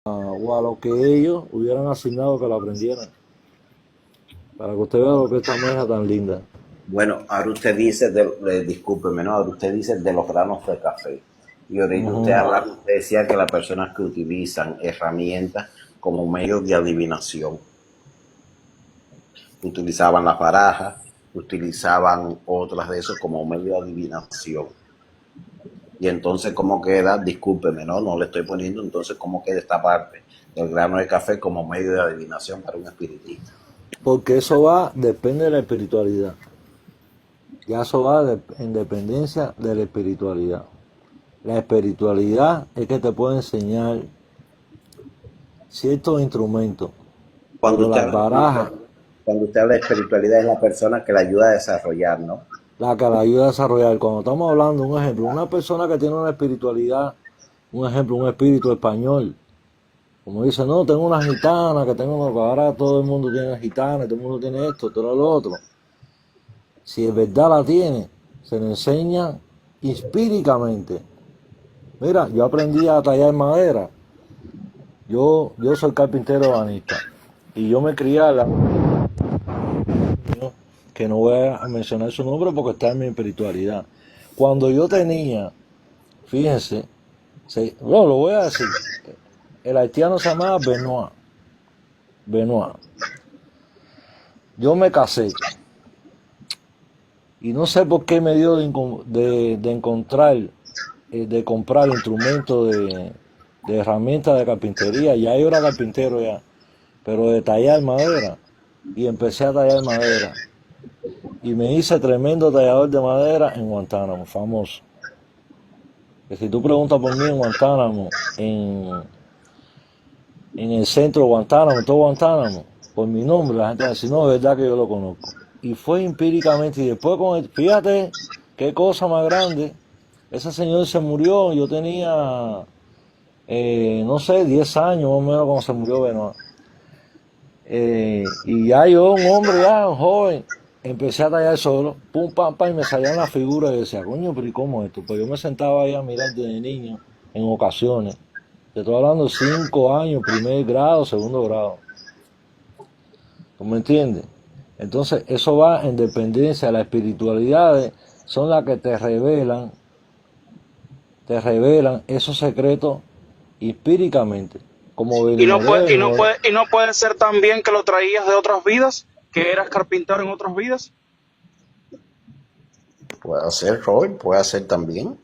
o a lo que ellos hubieran asignado que lo aprendieran, para que usted vea lo que esta meja tan linda. Bueno, ahora usted dice, discúlpeme, ¿no? Ahora usted dice de los granos de café. Y ahorita usted, Ujú. usted decía que las personas que utilizan herramientas como medio de adivinación, utilizaban las barajas, utilizaban otras de esos como medio de adivinación. Y entonces, ¿cómo queda? Discúlpeme, ¿no? No le estoy poniendo, entonces, ¿cómo queda esta parte del grano de café como medio de adivinación para un espiritista? Porque eso va, depende de la espiritualidad. Ya eso va en dependencia de la espiritualidad. La espiritualidad es que te puede enseñar ciertos instrumentos, Cuando pero usted las habla, barajas, cuando usted habla de espiritualidad es la persona que le ayuda a desarrollar, ¿no? la que la ayuda a desarrollar. Cuando estamos hablando, un ejemplo, una persona que tiene una espiritualidad, un ejemplo, un espíritu español, como dice, no, tengo una gitana, que tengo una, ahora todo el mundo tiene gitana, todo el mundo tiene esto, todo lo otro. Si es verdad la tiene, se le enseña empíricamente. Mira, yo aprendí a tallar madera. Yo soy carpintero ebanista. Y yo me crié a la que no voy a mencionar su nombre porque está en mi espiritualidad. Cuando yo tenía, fíjense, no, lo voy a decir, el haitiano se llamaba Benoit. Benoit. Yo me casé y no sé por qué me dio de encontrar, de comprar instrumentos de herramientas de carpintería. Ya yo era carpintero ya, pero de tallar madera. Y empecé a tallar madera. Y me hice tremendo tallador de madera en Guantánamo, famoso. Que si tú preguntas por mí en Guantánamo, en el centro de Guantánamo, en todo Guantánamo, por mi nombre, la gente va a decir, no, es verdad que yo lo conozco. Y fue empíricamente, y después fíjate qué cosa más grande, ese señor se murió, yo tenía, no sé, 10 años más o menos cuando se murió Benoit. Y ya yo, un hombre ya, un joven, empecé a tallar solo, pum, pam, pam, y me salían las figuras y decía, coño, pero ¿y cómo es esto? Pues yo me sentaba ahí a mirar desde niño, en ocasiones. Te estoy hablando de 5 años, primer grado, segundo grado. ¿Tú me entiendes? Entonces, eso va en dependencia. Las espiritualidades son las que te revelan esos secretos empíricamente. Como Y Belimeré, no puede, y no puede ser también que lo traías de otras vidas, que eras carpintero en otras vidas. Puede ser, Robert, puede ser también,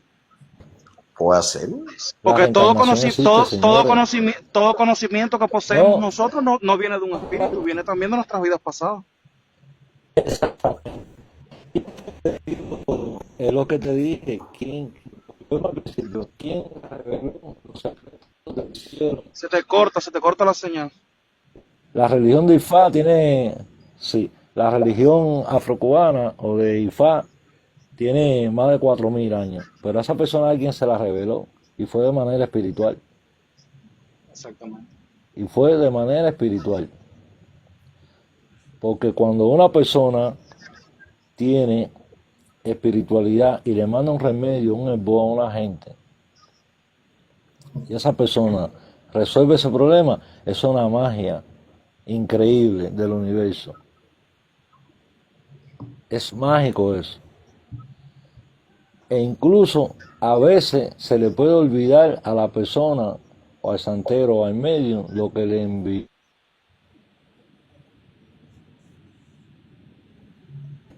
puede ser. la Porque reencarnación existe, señores. todo conocimiento que poseemos No, nosotros no viene de un espíritu, viene también de nuestras vidas pasadas. es lo que te dije. ¿Quién reveló los secretos del cielo? Se te corta la señal. La religión de Ifá tiene, sí, la religión afrocubana o de Ifá tiene más de 4.000 años, pero a esa persona alguien se la reveló y fue de manera espiritual, Exactamente. y fue de manera espiritual, porque cuando una persona tiene espiritualidad y le manda un remedio, un herbo a una gente, y esa persona resuelve ese problema, es una magia increíble del universo. Es mágico eso. E incluso a veces se le puede olvidar a la persona o al santero o al medio lo que le envió.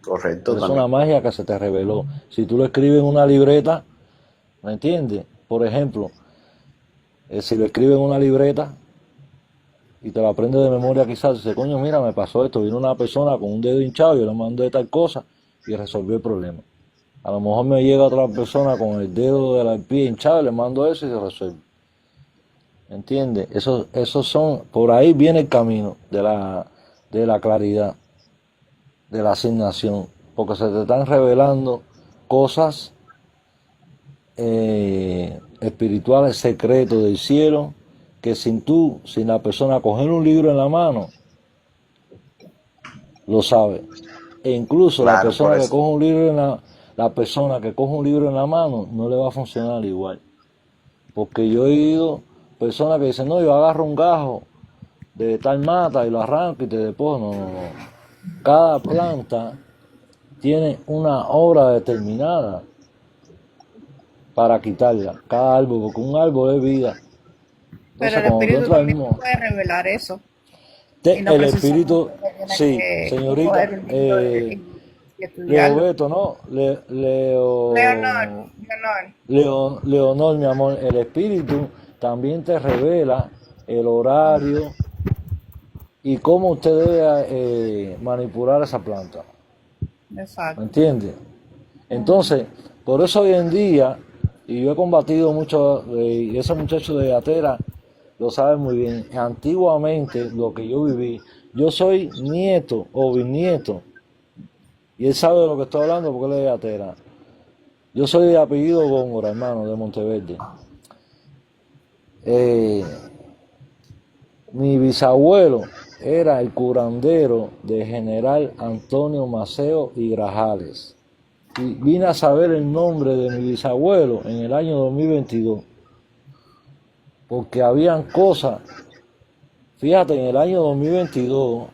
Correcto Pero es una también. magia que se te reveló. Si tú lo escribes en una libreta, ¿me entiendes? Por ejemplo, si lo escribes en una libreta y te lo aprendes de memoria quizás, dice, coño, mira, me pasó esto, vino una persona con un dedo hinchado, yo le mandé tal cosa y resolvió el problema. A lo mejor me llega otra persona con el dedo del pie hinchado, le mando eso y se resuelve. ¿Entiendes? Esos son, por ahí viene el camino de la claridad, de la asignación, porque se te están revelando cosas espirituales, secretos del cielo, que sin la persona coger un libro en la mano, lo sabe. E incluso la Claro, por persona que eso. coge un libro la persona que coge un libro en la mano no le va a funcionar igual. Porque yo he ido personas que dicen, no, yo agarro un gajo de tal mata y lo arranco y te deposito. No, no, no. Cada planta tiene una hora determinada para quitarla, cada árbol, porque un árbol es vida. Pero Entonces, el cuando tú espíritu entras al también mismo, puede revelar eso. Y no el precisamente espíritu, tiene sí, que señorita, coger un libro y estudiarlo. Leobeto, ¿no? Leonor, Leonor. Leonor, mi amor, el espíritu también te revela el horario y cómo usted debe manipular esa planta. ¿Me Exacto. entiende? Entonces, por eso hoy en día, y yo he combatido mucho, y ese muchacho de Atera lo sabe muy bien, antiguamente lo que yo viví, yo soy nieto o bisnieto, y él sabe de lo que estoy hablando porque él es de Atera. Yo soy de apellido Góngora, hermano, de Monteverde. Eh, Mi bisabuelo era el curandero de General Antonio Maceo y Grajales. Y vine a saber el nombre de mi bisabuelo en el año 2022, porque habían cosas, fíjate, en el año 2022,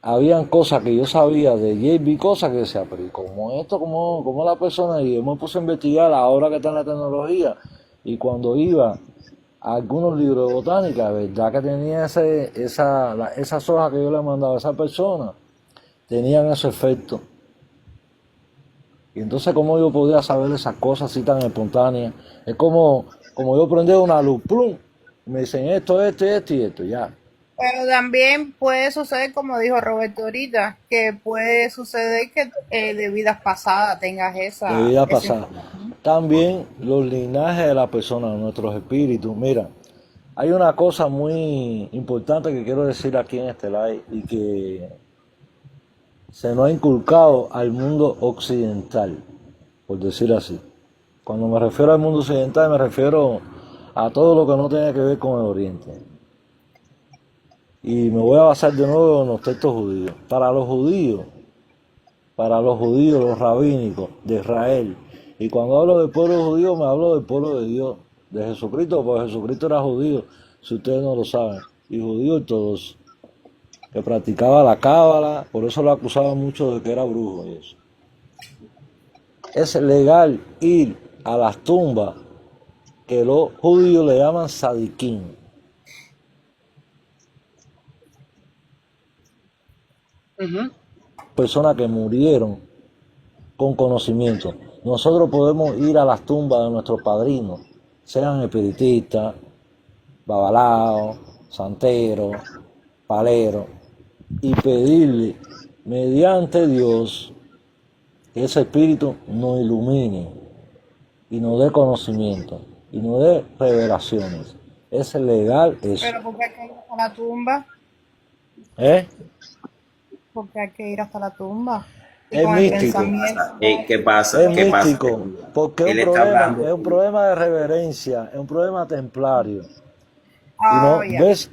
habían cosas que yo sabía de JB, cosas que decía, pero ¿y cómo esto, cómo la persona? Y yo me puse a investigar ahora que está en la tecnología, y cuando iba a algunos libros de botánica, verdad que tenía esas hojas que yo le mandaba a esa persona, tenían ese efecto. Y entonces, ¿cómo yo podía saber esas cosas así tan espontáneas? Es como yo prendía una luz, plum, me dicen esto y esto, ya. Pero también puede suceder, como dijo Roberto ahorita, que puede suceder que de vidas pasadas tengas De esa vida pasada. información. También los linajes de la persona, nuestros espíritus. Mira, hay una cosa muy importante que quiero decir aquí en este live y que se nos ha inculcado al mundo occidental, por decir así. Cuando me refiero al mundo occidental me refiero a todo lo que no tenga que ver con el Oriente. Y me voy a basar de nuevo en los textos judíos. Para los judíos, los rabínicos de Israel. Y cuando hablo del pueblo judío, me hablo del pueblo de Dios, de Jesucristo, porque Jesucristo era judío, si ustedes no lo saben, y judío ortodoxo, que practicaba la cábala, por eso lo acusaban mucho de que era brujo y eso. Es legal ir a las tumbas que los judíos le llaman sadiquín, Ujú. personas que murieron con conocimiento. Nosotros podemos ir a las tumbas de nuestros padrinos, sean espiritistas, babalaos, santeros, paleros, y pedirle mediante Dios que ese espíritu nos ilumine y nos dé conocimiento y nos dé revelaciones. Es legal eso. Pero ¿por qué hay que ir hasta la tumba? ¿Eh? Porque hay que ir hasta la tumba. Y Es con el místico. pensamiento. ¿Qué pasa? Es ¿Qué pasa? místico, porque Él está es hablando. un problema de reverencia, es un problema templario. Y Oh, no, ya. ves,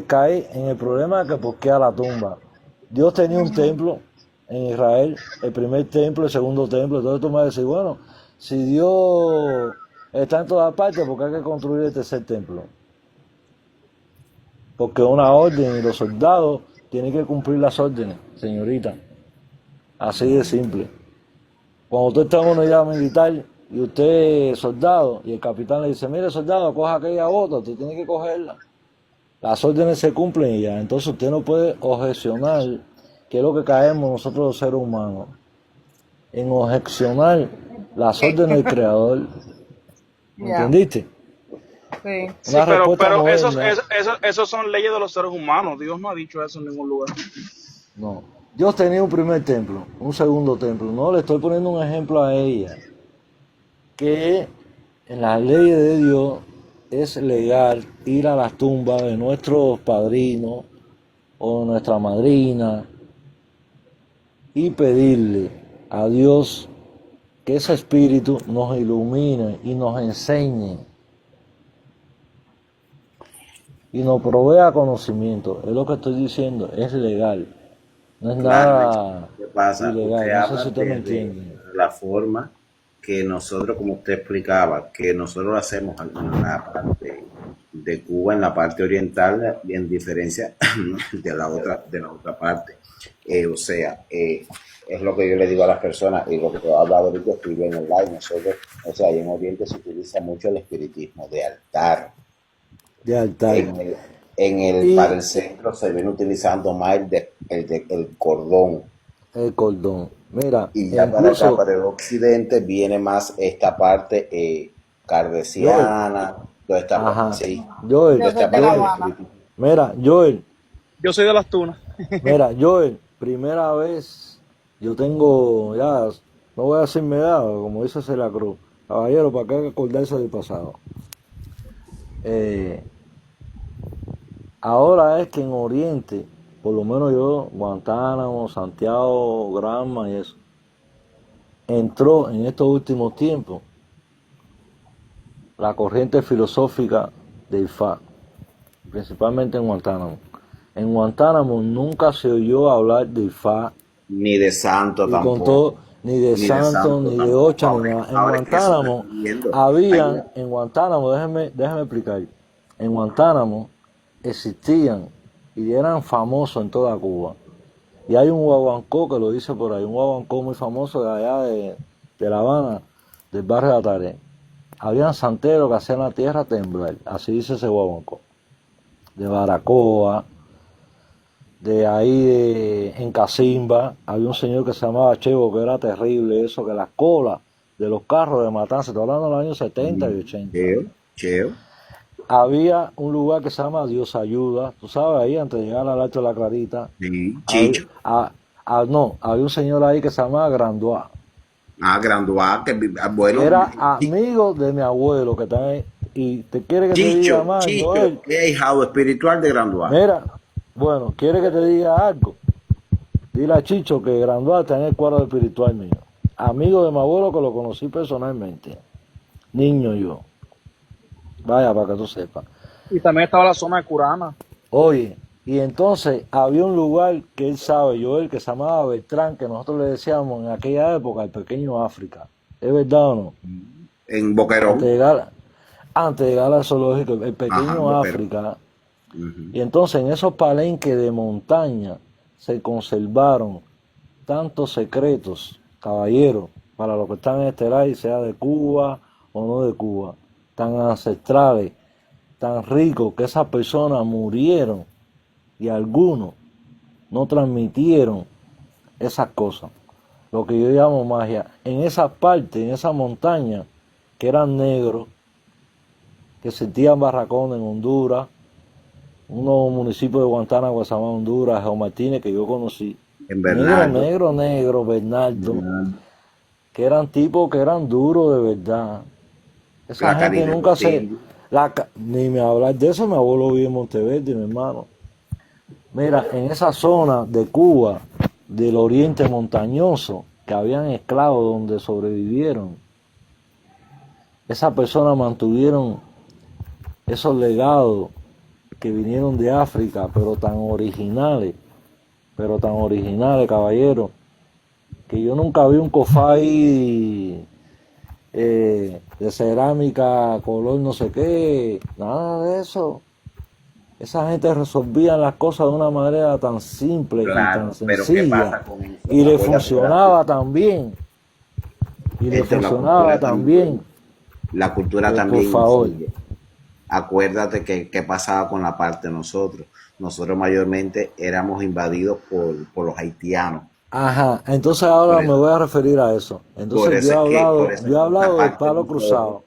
cae en el problema de que posquea la tumba. Dios tenía un templo en Israel, el primer templo, el segundo templo. Entonces tú me vas a decir, bueno, si Dios está en todas partes, ¿por qué hay que construir el tercer templo? Porque es una orden y los soldados tienen que cumplir las órdenes, señorita. Así de simple. Cuando usted está en una unidad militar y usted es soldado y el capitán le dice, mire soldado, coja aquella bota, usted tiene que cogerla. Las órdenes se cumplen y ya. Entonces usted no puede objecionar, que es lo que caemos nosotros los seres humanos, en objecionar las órdenes del Creador. ¿Me Ya. entendiste? Sí. Sí, Una pero, respuesta pero esos, moderna. esos son leyes de los seres humanos. Dios no ha dicho eso en ningún lugar. No. Dios tenía un primer templo, un segundo templo. No, le estoy poniendo un ejemplo a ella. Que en las leyes de Dios es legal ir a las tumbas de nuestros padrinos o de nuestra madrina y pedirle a Dios que ese espíritu nos ilumine y nos enseñe y nos provea conocimiento. Es lo que estoy diciendo, es legal. No es Claro, nada ¿qué pasa? ilegal. Usted No sé habla si usted me de entiende. la forma que nosotros, como usted explicaba, que nosotros lo hacemos en la parte de Cuba, en la parte oriental, en diferencia de la otra parte. O sea, es lo que yo le digo a las personas y lo que te he hablado ahorita, escribo en el live. Nosotros, o sea, ahí en Oriente se utiliza mucho el espiritismo de altar. de altar. Para el Y centro se viene utilizando más el cordón. el cordón. Mira, Y e ya para acá, incluso, para el occidente, viene más esta parte Joel, cardesiana, toda esta parte, ajá, sí, Joel, Yo toda soy esta de La parte del Joel, Habana. espiritismo. mira, Joel, Yo soy de las tunas. mira, Joel, primera vez, yo tengo, ya, no voy a decir mi edad, como dice Celia Cruz, caballero, para que acordarse del pasado. Eh, Ahora es que en Oriente, por lo menos yo, Guantánamo, Santiago, Granma y eso, entró en estos últimos tiempos la corriente filosófica de IFA, principalmente en Guantánamo. En Guantánamo nunca se oyó hablar de IFA Ni de santo y con todo, tampoco, ni de ni de Santos, santo ni de tampoco. Ocha, ni nada. En Ahora es que eso se está Guantánamo viendo. habían, en Guantánamo, déjeme explicar, en Guantánamo existían y eran famosos en toda Cuba. Y hay un guaguancó que lo dice por ahí, un guaguancó muy famoso de allá de La Habana, del barrio de Ataré. Habían santeros que hacían la tierra temblar, así dice ese guaguancó. De Baracoa, de ahí en Cacimba, había un señor que se llamaba Chevo, que era terrible eso, que las colas de los carros de matanza, estoy hablando de los años 70 y 80. Cheo, cheo. Había un lugar que se llama Dios Ayuda, tú sabes, ahí antes de llegar al Alto de la Clarita, Sí, había, Chicho. no, había un señor ahí que se llamaba Grandois, Granduá, que bueno, era amigo de mi abuelo, que está ahí, y te quiere que te diga Chicho, más, Chicho, Joel, es hijado espiritual de Granduá. mira, bueno, quiere que te diga algo, dile a Chicho que Grandois está en el cuadro espiritual mío, amigo de mi abuelo que lo conocí personalmente, niño yo, vaya para que tú sepas. Y también estaba la zona de Curama. Oye, y entonces había un lugar que él sabe, Joel, que se llamaba Beltrán, que nosotros le decíamos en aquella época el pequeño África. ¿Es verdad o no? En Antes de Boquerón. llegar, antes de llegar al zoológico, el Ajá, pequeño Boquerón. África. Ujú. Y entonces en esos palenques de montaña se conservaron tantos secretos, caballeros, para los que están en este live, sea de Cuba o no de Cuba, tan ancestrales, tan ricos, que esas personas murieron y algunos no transmitieron esas cosas, lo que yo llamo magia, en esa parte, en esa montaña, que eran negros, que sentían barracones en Honduras, unos municipios de Guantánamo que se llama Honduras, Geo Martínez, que yo conocí, En negro, Bernardo. negro, negro, Bernardo, que eran tipos que eran duros de verdad. Esa La gente Caribe de nunca los se... indios. Ni me hablar de eso, mi abuelo vive en Monteverde, mi hermano. Mira, en esa zona de Cuba, del oriente montañoso, que habían esclavos donde sobrevivieron, esas personas mantuvieron esos legados que vinieron de África, pero tan originales, caballero, que yo nunca vi un cofay de cerámica, color no sé qué, nada de eso. Esa gente resolvía las cosas de una manera tan simple y tan Claro, pero ¿qué sencilla, pasa con eso? y le Acuérdate que funcionaba tan bien, y le la funcionaba cultura tan también, bien, la cultura que por también favor, influye. Acuérdate que pasaba con la parte de nosotros. Nosotros mayormente éramos invadidos por los haitianos. ajá, entonces Por ahora me eso, voy a referir a eso. por Entonces eso es que, por eso yo es he que esta hablado del parte de palo nosotros cruzado,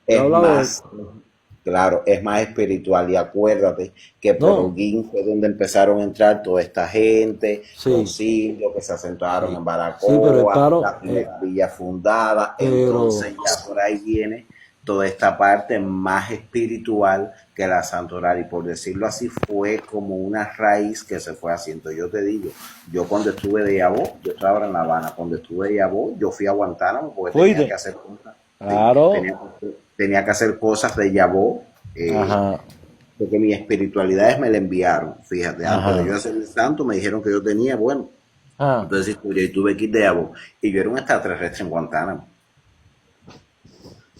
yo he es hablado de, más, claro, es más espiritual. Y acuérdate que por no, Holguín fue donde empezaron a entrar toda esta gente, sí, los indios que se asentaron en sí, pero el Baracoa, palo, la primera villa fundada. pero, Entonces ya por ahí viene toda esta parte más espiritual que la santoral. Y por decirlo así, fue como una raíz que se fue haciendo. Yo te digo, yo cuando estuve de Yabó, yo estaba ahora en La Habana, cuando estuve de Yabó, yo fui a Guantánamo porque tenía que fuiste, hacer cosas. Sí, claro, tenía que hacer cosas de Yabó, ajá, porque mis espiritualidades me la enviaron. Fíjate, antes de yo ajá, hacer el santo, me dijeron que yo tenía, bueno, ah, entonces yo tuve que ir de Yabó. Y yo era un extraterrestre en Guantánamo.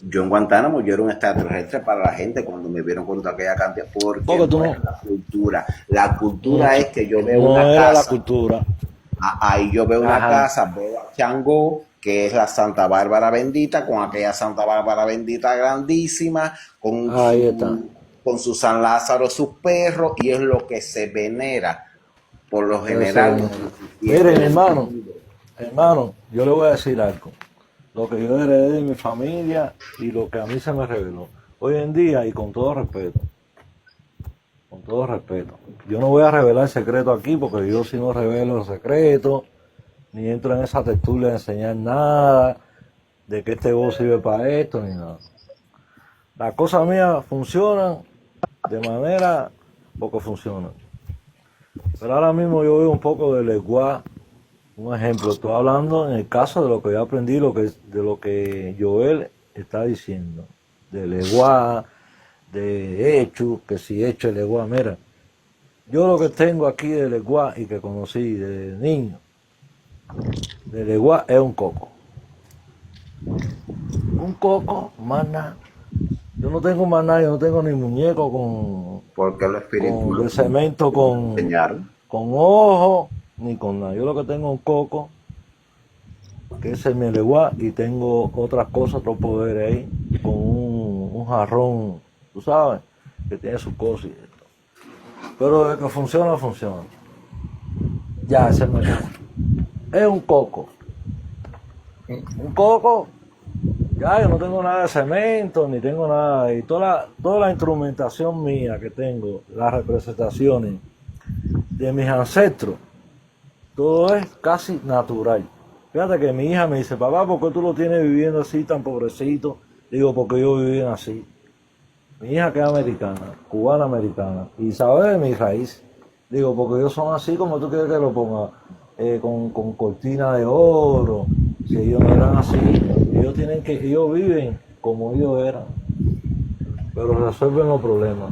Yo en Guantánamo, yo era un extraterrestre para la gente cuando me vieron con toda aquella cantidad, porque Porque tú no no, es la cultura. La no, cultura es que yo veo no una era la casa, cultura. ahí yo veo una Ajá, casa, veo a Changó, que es la Santa Bárbara bendita, con aquella Santa Bárbara bendita grandísima, ahí está. con su San Lázaro, sus perros, y es lo que se venera por lo Ese general veneno. el 17 Miren, de hermano, septiembre. hermano, yo le voy a decir algo. Lo que yo heredé de mi familia y lo que a mí se me reveló. Hoy en día, y con todo respeto, yo no voy a revelar secretos aquí porque yo si no revelo el secreto, ni entro en esa tertulia de enseñar nada, de que este voz sirve para esto, ni nada. Las cosas mías funcionan de manera porque funcionan. Pero ahora mismo yo veo un poco de lenguaje. Un ejemplo, estoy hablando en el caso de lo que yo aprendí, de lo que Joel está diciendo, de lenguaje, de hecho, que si hecho el lenguaje, mira, yo lo que tengo aquí de lenguaje y que conocí de niño, de lenguaje es un coco. Un coco, más nada. Yo no tengo más nada, yo no tengo ni muñeco Porque los de espíritus cemento enseñaron. con ojo, ni con nada. Yo lo que tengo es un coco, que es el Meleguá, y tengo otras cosas, otros poderes ahí, con un jarrón, tú sabes, que tiene sus cosas y esto. Pero de que funciona, funciona. Ya, ese me es un coco. Un coco, ya yo no tengo nada de cemento, ni tengo nada, y toda la instrumentación mía que tengo, las representaciones de mis ancestros, todo es casi natural. Fíjate que mi hija me dice, papá, ¿por qué tú lo tienes viviendo así tan pobrecito? Digo, porque yo viví así. Mi hija que es americana, cubana americana, y sabe de mi raíz. Digo, porque ellos son así como tú quieres que lo ponga, con cortina de oro. Si ellos no eran así, ellos viven como ellos eran, pero resuelven los problemas.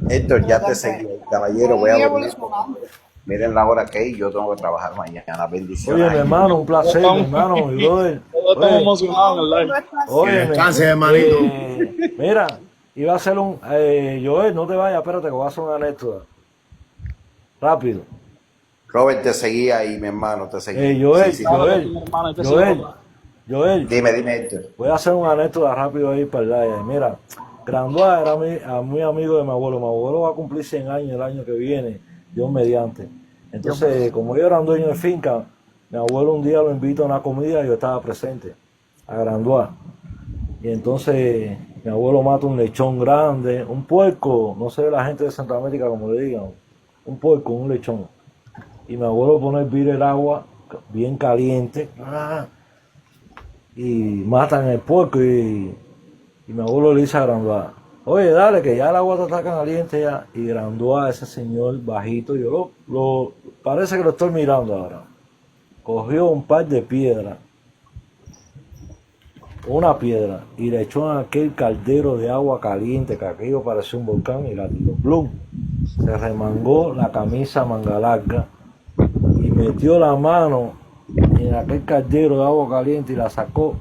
Héctor, ya te Totalmente. seguí, caballero, voy a Muy dormir. evolucionado. Miren la hora que es y yo tengo que trabajar mañana. Bendiciones Oye, mi ahí. hermano, un Todos placer, mi estamos, hermano, mi brother. todos estamos Oye, emocionados en el No, live. no es Que así. óyeme, descanse, hermanito. mira, iba a hacer Joel, no te vayas, espérate, que voy a hacer una anécdota, rápido. Robert, te seguí ahí, mi hermano, te seguí. Sí, Joel, sí. Claro que sí, hermano, este sí es Joel, otro. Joel, Dime, Héctor. voy a hacer una anécdota rápido ahí para el live. Mira, Grandois era muy amigo de mi abuelo. Mi abuelo va a cumplir 100 años el año que viene, Dios mediante. Entonces, como yo era un dueño de finca, mi abuelo un día lo invita a una comida y yo estaba presente, a Grandois. Y entonces mi abuelo mata un lechón grande, un puerco, no sé la gente de Centroamérica como le digan, un puerco, un lechón. Y mi abuelo pone a hervir el agua bien caliente, y matan el puerco y mi abuelo le dice a Grandois, oye, dale, que ya el agua está caliente ya. Y Grandois, ese señor bajito, yo parece que lo estoy mirando ahora, cogió un par de piedras, una piedra, y le echó en aquel caldero de agua caliente, que aquello parecía un volcán, y la tiró, plum. Se remangó la camisa manga larga y metió la mano en aquel caldero de agua caliente y la sacó,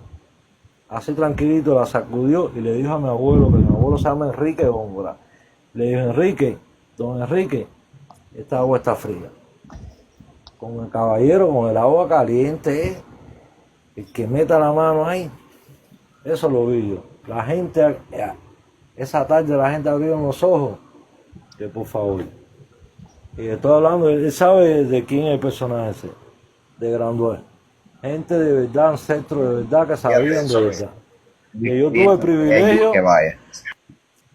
así tranquilito, la sacudió y le dijo a mi abuelo, que mi abuelo se llama Enrique Góngora. Le dijo, don Enrique, esta agua está fría. Con el caballero, con el agua caliente, el que meta la mano ahí, eso lo vi yo. La gente, esa tarde la gente abrió los ojos, que por favor. Y estoy hablando, él sabe de quién es el personaje ese, de Grandois. Gente de verdad, ancestros de verdad que sabían de verdad. Que yo Que vaya.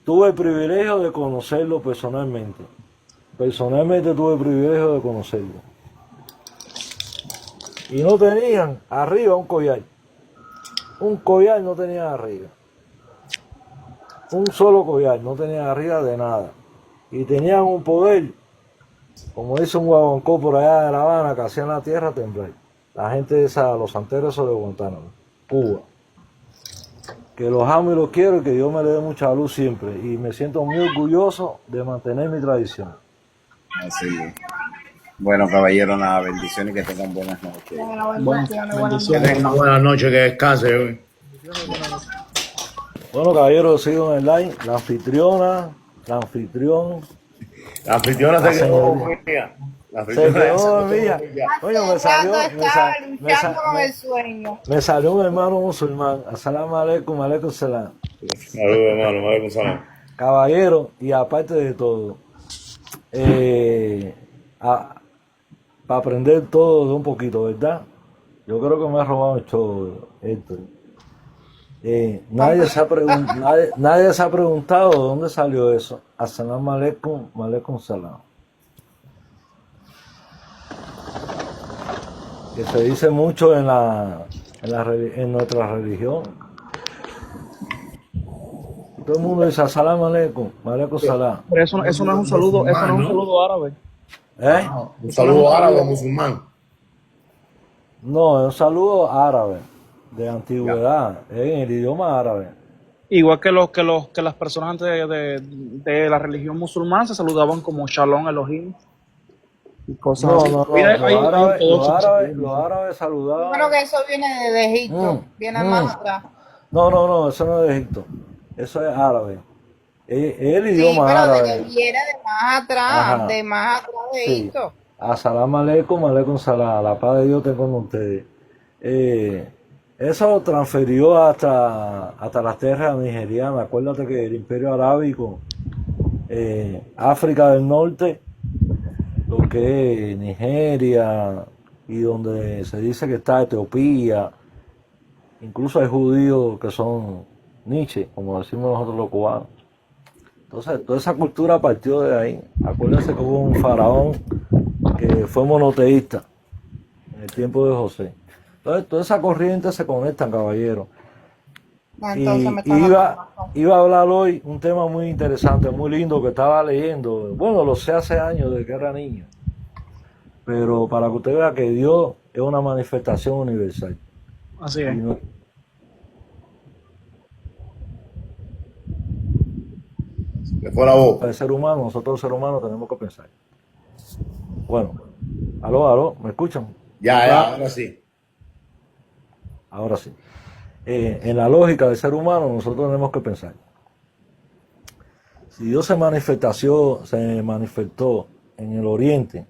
tuve el privilegio de conocerlo personalmente. Personalmente tuve el privilegio de conocerlo. Y no tenían arriba un collar. Un collar no tenían arriba. Un solo collar, no tenían arriba de nada. Y tenían un poder, como dice un guaguancó por allá de La Habana, que hacían la tierra temblar. La gente esa, los santeros esos de Guantánamo, Cuba. Que los amo y los quiero y que Dios me le dé mucha luz siempre. Y me siento muy orgulloso de mantener mi tradición. Así es. Bueno, caballero, nada, bendiciones y que tengan buenas noches. Bueno, Bueno, bendiciones, buenas bendiciones, noches. hermano. Buenas noches, que descanse. Bendiciones, buenas noches. Bueno, caballero, sigo en el live. La anfitriona, la anfitrión, La anfitriona la se quedó señorita. dormida. La Se anfitriona quedó se quedó dormida. dormida. Coño, Hace rato estaba luchando con el sueño. me salió un hermano musulmán. Asalamu alaikum, alaikum salam. Saludos, hermano. Vale, salam. Caballero, y aparte de todo, para aprender todo de un poquito, ¿verdad? Yo creo que me ha robado el show, Héctor. Nadie se ha preguntado de dónde salió eso. Asalamu alaikum, alaikum salam. Que se dice mucho en nuestra religión. Todo el mundo dice asalamu alaikum, alaikum salam. Pero eso no es un saludo, eso no es un saludo árabe. ¿Eh? Un saludo árabe musulmán. No, es un saludo árabe, de antigüedad, en el idioma árabe. Igual que las personas antes de la religión musulmana se saludaban como Shalom Elohim y cosas No, así. no, no, Mira, los árabes Yo saludaban. creo que eso viene de Egipto, viene más atrás. No, eso no es de Egipto, eso es árabe. Es el Sí, idioma pero de que árabe. viene de más atrás, Ajá. de más atrás de Sí. Egipto. Asalamu alaikum, alaikum salam. La paz de Dios esté con ustedes. Eso transfirió hasta las tierras nigerianas. Acuérdate que el Imperio Arábico, África del Norte, lo que es Nigeria y donde se dice que está Etiopía, incluso hay judíos que son Nietzsche, como decimos nosotros los cubanos. Entonces, toda esa cultura partió de ahí. Acuérdense que hubo un faraón que fue monoteísta en el tiempo de José. Entonces, toda esa corriente se conectan, caballero. Entonces me Y están iba a hablar hoy un tema muy interesante, muy lindo que estaba leyendo. Bueno, lo sé hace años desde que era niño. Pero para que usted vea que Dios es una manifestación universal. Así Y es. no- Se fue la voz. el ser humano, nosotros los seres humanos tenemos que pensar. Bueno, aló, ¿me escuchan? Ya, ahora sí. Ahora sí. En la lógica del ser humano, nosotros tenemos que pensar. Si Dios se manifestó en el Oriente,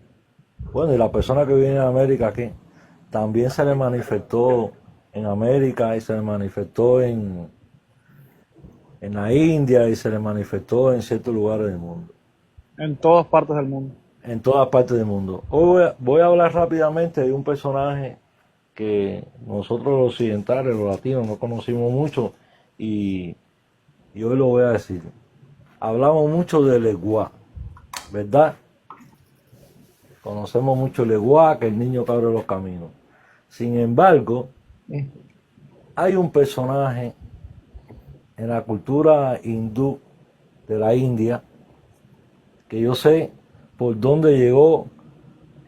bueno, y la persona que viene de América aquí, también se le manifestó en América y se le manifestó en la India y se le manifestó en ciertos lugares del mundo, En todas partes del mundo. en todas partes del mundo. Hoy voy a hablar rápidamente de un personaje que nosotros los occidentales, los latinos, no conocimos mucho y hoy lo voy a decir. Hablamos mucho de Leguá, ¿verdad? Conocemos mucho Leguá, que el niño que abre los caminos. Sin embargo, hay un personaje en la cultura hindú de la India que yo sé por dónde llegó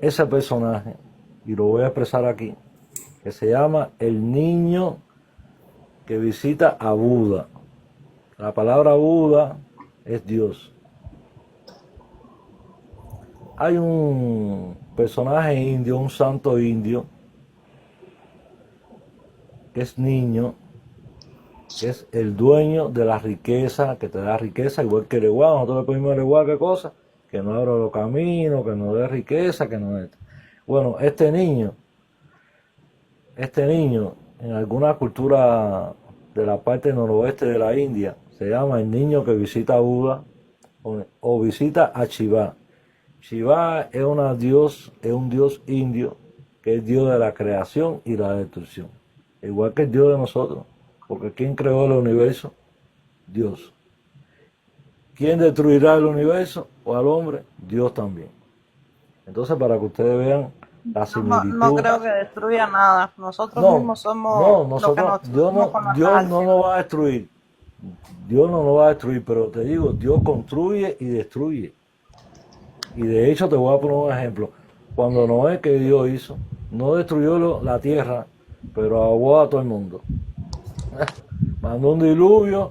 ese personaje y lo voy a expresar aquí, que se llama el niño que visita a Buda. La palabra Buda es Dios. Hay un personaje indio, un santo indio, que es niño, que es el dueño de la riqueza, que te da riqueza, igual que el Leguá. Nosotros le pedimos al Leguá, ¿qué cosa? Que no abra los caminos, que nos dé riqueza, que no dé. Bueno, este niño, en alguna cultura de la parte noroeste de la India, se llama el niño que visita a Buda o visita a Shiva. Shiva es un dios indio, que es dios de la creación y la destrucción, igual que el Dios de nosotros, porque ¿quién creó el universo? Dios. ¿Quién destruirá el universo o al hombre? Dios también. Entonces, para que ustedes vean la similitud. No creo que destruya nada. Nosotros mismos somos lo que nos Dios somos con Dios nuestras no nos va a destruir. Dios no nos va a destruir, pero te digo, Dios construye y destruye. Y de hecho te voy a poner un ejemplo. Cuando Noé, que Dios hizo, no destruyó la tierra, pero ahogó a todo el mundo. Mandó un diluvio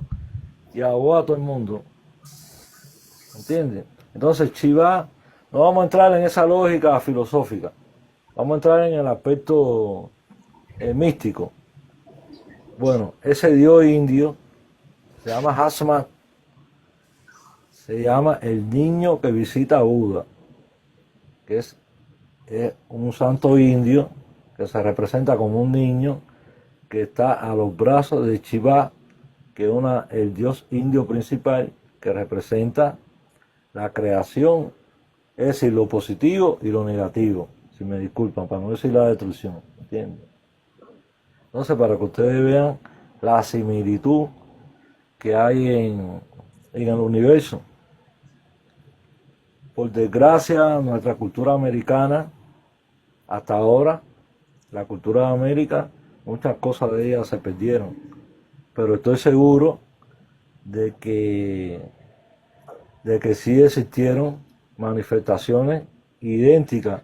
y ahogó a todo el mundo. ¿Entiendes? Entonces, Shiva, no vamos a entrar en esa lógica filosófica. Vamos a entrar en el aspecto místico. Bueno, ese Dios indio se llama Hasman, se llama el niño que visita a Buda, que es un santo indio que se representa como un niño que está a los brazos de Shiva, que es el dios indio principal que representa la creación, es decir, lo positivo y lo negativo, si me disculpan, para no decir la destrucción, ¿entiendes? Entonces, para que ustedes vean la similitud que hay en el universo. Por desgracia, nuestra cultura americana, hasta ahora, la cultura de América, muchas cosas de ella se perdieron. Pero estoy seguro de que sí existieron manifestaciones idénticas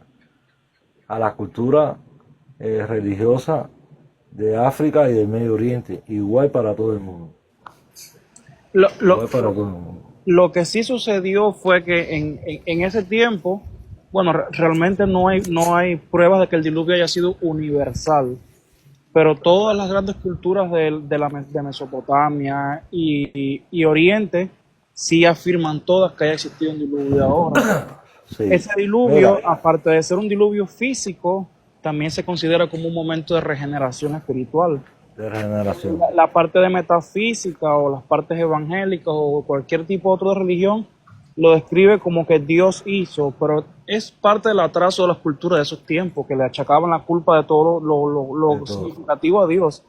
a la cultura religiosa de África y del Medio Oriente, igual para todo el mundo. Igual para todo el mundo. Lo que sí sucedió fue que en ese tiempo, bueno, realmente no hay pruebas de que el diluvio haya sido universal, pero todas las grandes culturas de Mesopotamia y Oriente sí afirman todas que haya existido un diluvio ahora. Sí. Ese diluvio, Mira, aparte de ser un diluvio físico, también se considera como un momento de regeneración espiritual. de regeneración. La parte de metafísica o las partes evangélicas o cualquier tipo de otra religión lo describe como que Dios hizo, pero es parte del atraso de las culturas de esos tiempos, que le achacaban la culpa de todo lo significativo a Dios.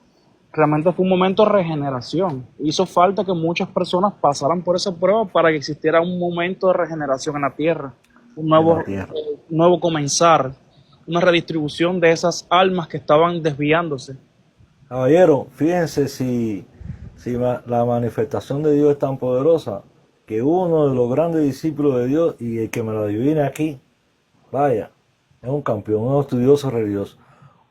Realmente fue un momento de regeneración. Hizo falta que muchas personas pasaran por esa prueba para que existiera un momento de regeneración en la tierra, un nuevo comenzar, una redistribución de esas almas que estaban desviándose. Caballero, fíjense si la manifestación de Dios es tan poderosa que uno de los grandes discípulos de Dios, y el que me lo adivine aquí, vaya, es un campeón, un estudioso religioso.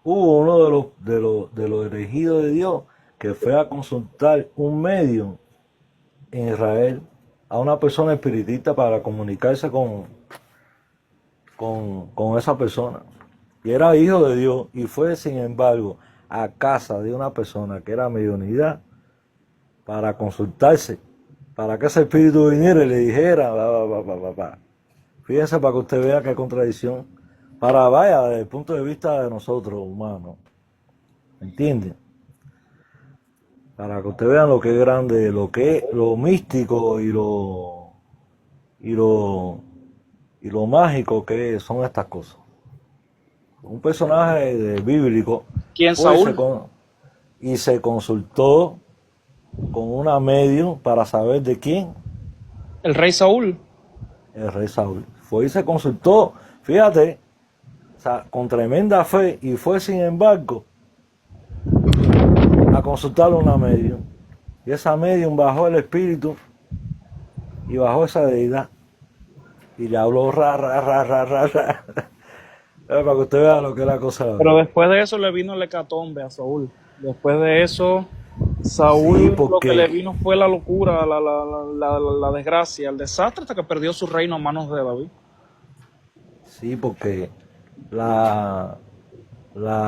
Hubo uno de los elegidos de Dios que fue a consultar un medium en Israel a una persona espiritista para comunicarse con esa persona. Y era hijo de Dios y fue, sin embargo, a casa de una persona que era mediunidad para consultarse, para que ese espíritu viniera y le dijera, Fíjense para que usted vea qué contradicción. Vaya, desde el punto de vista de nosotros, humanos. ¿Entienden? Para que usted vean lo que es grande, lo místico y lo mágico que son estas cosas. Un personaje bíblico ¿Quién, Saúl? y se consultó con una medium para saber de quién. El rey Saúl. El rey Saúl. Fue y se consultó, fíjate, o sea, con tremenda fe, y fue sin embargo a consultarle a una medium. Y esa medium bajó el espíritu y bajó esa deidad y le habló ra. Para que usted vea lo que es la cosa. Pero después de eso le vino el hecatombe a Saúl. Después de eso, Saúl Sí, lo porque que le vino fue la locura, la desgracia, el desastre, hasta que perdió su reino a manos de David. sí, porque la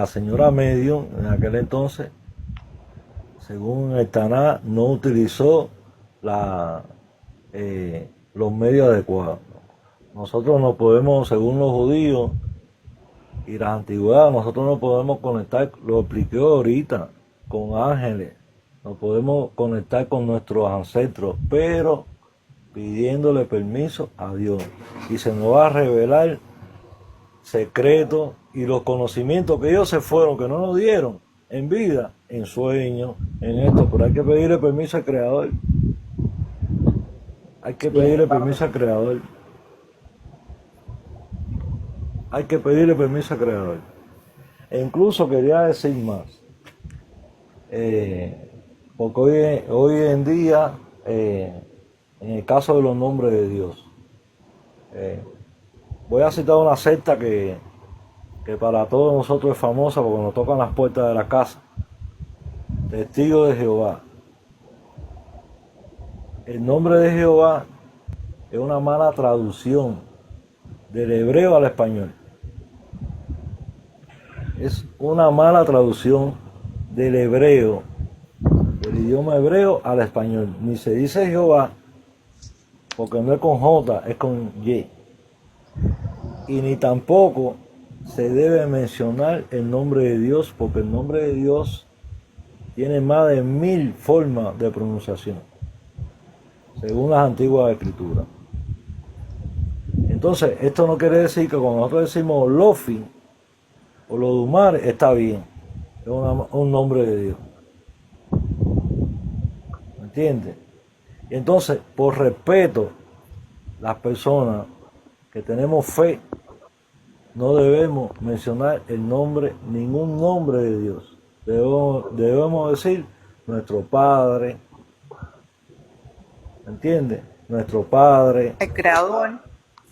señora medium en aquel entonces, según el Taná, no utilizó los medios adecuados. Nosotros no podemos, según los judíos y la antigüedad, nosotros no podemos conectar, lo expliqué ahorita, con ángeles, no podemos conectar con nuestros ancestros, pero pidiéndole permiso a Dios. Y se nos va a revelar secretos y los conocimientos que ellos se fueron, que no nos dieron en vida, en sueños, en esto, pero hay que pedirle permiso al Creador. Hay que pedirle permiso al Creador. Hay que pedirle permiso al Creador. E incluso quería decir más, porque hoy en día, en el caso de los nombres de Dios, voy a citar una secta que para todos nosotros es famosa porque nos tocan las puertas de la casa. Testigo de Jehová. El nombre de Jehová es una mala traducción del hebreo al español. Es una mala traducción del hebreo del idioma hebreo al español. Ni se dice Jehová, porque no es con J, es con Y. Y ni tampoco se debe mencionar el nombre de Dios, porque el nombre de Dios tiene más de 1000 formas de pronunciación, según las antiguas escrituras. Entonces, esto no quiere decir que cuando nosotros decimos Lofi o Lodumar, está bien. Es un nombre de Dios. ¿Me entiendes? Y entonces, por respeto, las personas que tenemos fe, no debemos mencionar el nombre, ningún nombre de Dios. Debemos decir nuestro Padre, ¿me entiendes? Nuestro Padre, El creador.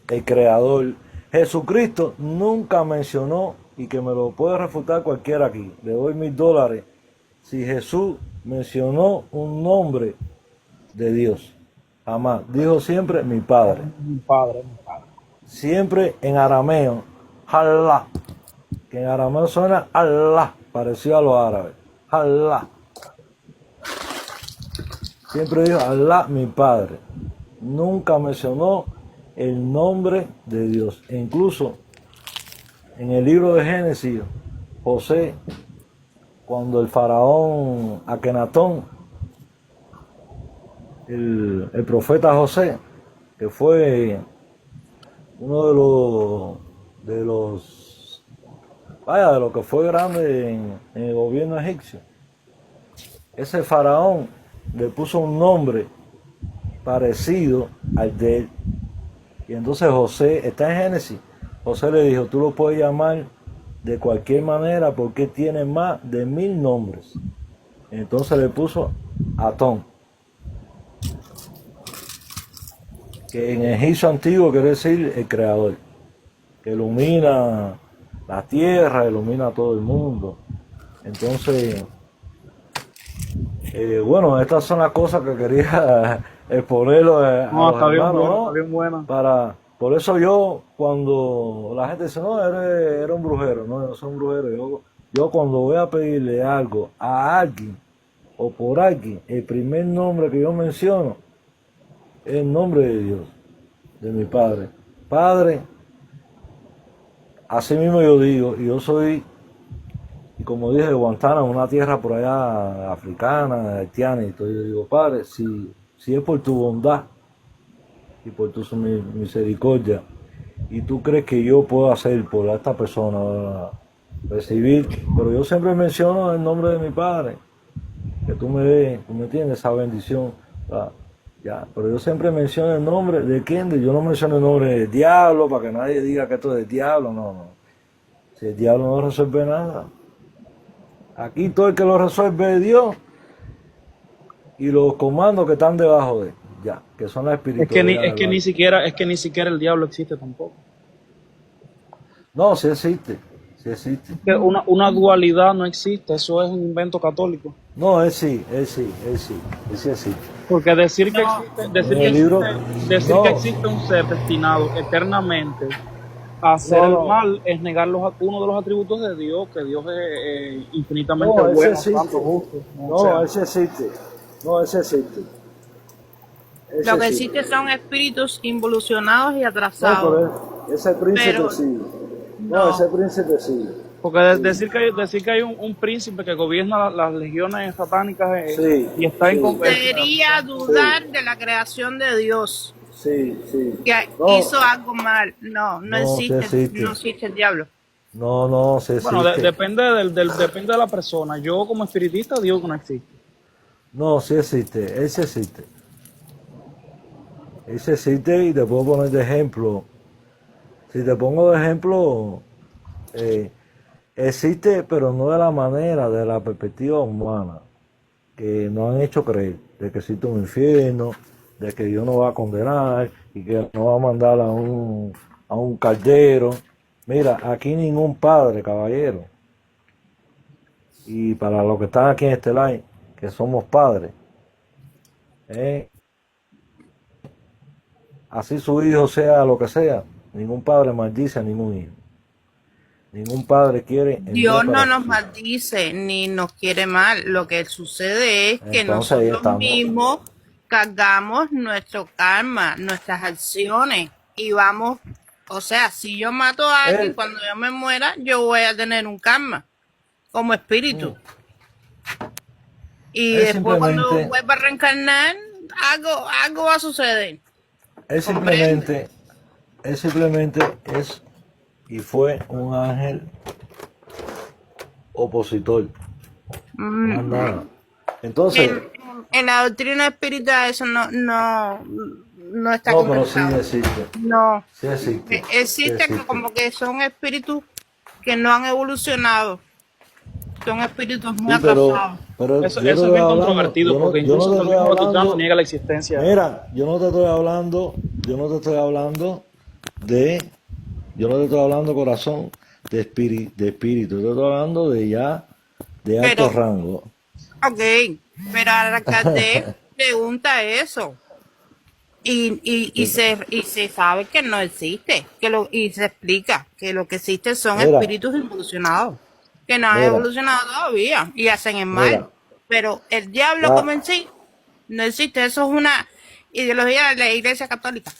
el Creador. Jesucristo nunca mencionó, y que me lo puede refutar cualquiera aquí, le doy $1000, si Jesús mencionó un nombre de Dios. Jamás. Dijo siempre mi Padre. Mi padre, mi padre. Siempre en arameo, Allah, que en arameo suena Allah, parecido a los árabes, Allah. Siempre dijo Allah, mi Padre. Nunca mencionó el nombre de Dios. E incluso en el libro de Génesis, José, cuando el faraón Akenatón, el profeta José, que fue uno de los de lo que fue grande en el gobierno egipcio, ese faraón le puso un nombre parecido al de él. Y entonces José, está en Génesis, José le dijo, tú lo puedes llamar de cualquier manera porque tiene más de 1000 nombres. Entonces le puso Atón, que en egipcio antiguo quiere decir el creador, que ilumina la tierra, ilumina a todo el mundo. Entonces, bueno, estas son las cosas que quería exponerlo a No, los está bien hermanos, buena, ¿no? está bien buena. Por eso yo, cuando la gente dice, no, eres un brujero, no, yo no soy un brujero, yo cuando voy a pedirle algo a alguien o por alguien, el primer nombre que yo menciono es el nombre de Dios, de mi Padre. Padre, así mismo yo digo, y yo soy, y como dije, de Guantánamo, una tierra por allá africana, haitiana, y todo, yo digo, Padre, si es por tu bondad y por tu misericordia, y tú crees que yo puedo hacer por esta persona, recibir, pero yo siempre menciono el nombre de mi Padre, que tú me des, tú me tienes esa bendición, ¿verdad? Ya, pero yo siempre menciono el nombre de quién, yo no menciono el nombre del diablo para que nadie diga que esto es del diablo, no. Si el diablo no resuelve nada, aquí todo el que lo resuelve es Dios y los comandos que están debajo de él, ya, que son la espiritualidad. Es que ni siquiera el diablo existe tampoco. No, sí existe, sí existe. Que una dualidad no existe, eso es un invento católico. No, él sí existe. Porque decir que No, existe, En el libro, decir no, que existe un ser destinado eternamente a hacer el no, mal es negar uno de los atributos de Dios, que Dios es infinitamente no, ese bueno, existe. santo, justo. O No, sea, ese existe. No, ese existe. Ese lo que existe. existe son espíritus involucionados y No, atrasados. pero ese príncipe Pero sí. No, no. ese príncipe sí. porque decir que hay un príncipe que gobierna las legiones satánicas Sí, y está en sí, Sería dudar de la creación de Dios, sí. que No, hizo algo mal. No no, sí existe, existe. no existe el diablo. No, sí bueno, existe. depende de la persona. Yo como espiritista digo que no existe. No, sí existe. Ese existe. Ese existe y te puedo poner de ejemplo. Si te pongo de ejemplo, existe, pero no de la manera, de la perspectiva humana, que nos han hecho creer, de que existe un infierno, de que Dios nos va a condenar y que nos va a mandar a un caldero. Mira, aquí ningún padre, caballero, y para los que están aquí en este live, que somos padres, así su hijo sea lo que sea, ningún padre maldice a ningún hijo. Ningún padre quiere el bien Dios no para nos sus hijos. maldice ni nos quiere mal. Lo que sucede es que Entonces ahí nosotros estamos. mismos cargamos nuestro karma, nuestras acciones y vamos, o sea, si yo mato a alguien, Él, cuando yo me muera, yo voy a tener un karma como espíritu. Y él después cuando simplemente, vuelva a reencarnar, algo va a suceder. él ¿Comprende? simplemente, él simplemente es y fue un ángel opositor, más nada. Entonces, En la doctrina espiritual eso no está no, pero sí contemplado. existe, No. sí existe, sí Existe que existe. como que son espíritus que no han evolucionado. Son espíritus muy Sí, atrasados. pero Eso yo te es estoy bien hablando, controvertido porque yo no incluso te hasta el estoy mismo Vaticano hablando, niega la existencia. mira, yo no te estoy hablando de, yo no te estoy hablando, corazón, de espíritu, yo te estoy hablando de ya, de alto Pero, rango. ok, pero ahora Kardec pregunta eso. Y se sabe que no existe, y se explica que lo que existe son Mira, espíritus evolucionados, que no han mira, evolucionado todavía y hacen el mal. mira, Pero el diablo la, como en sí no existe, eso es una ideología de la Iglesia Católica.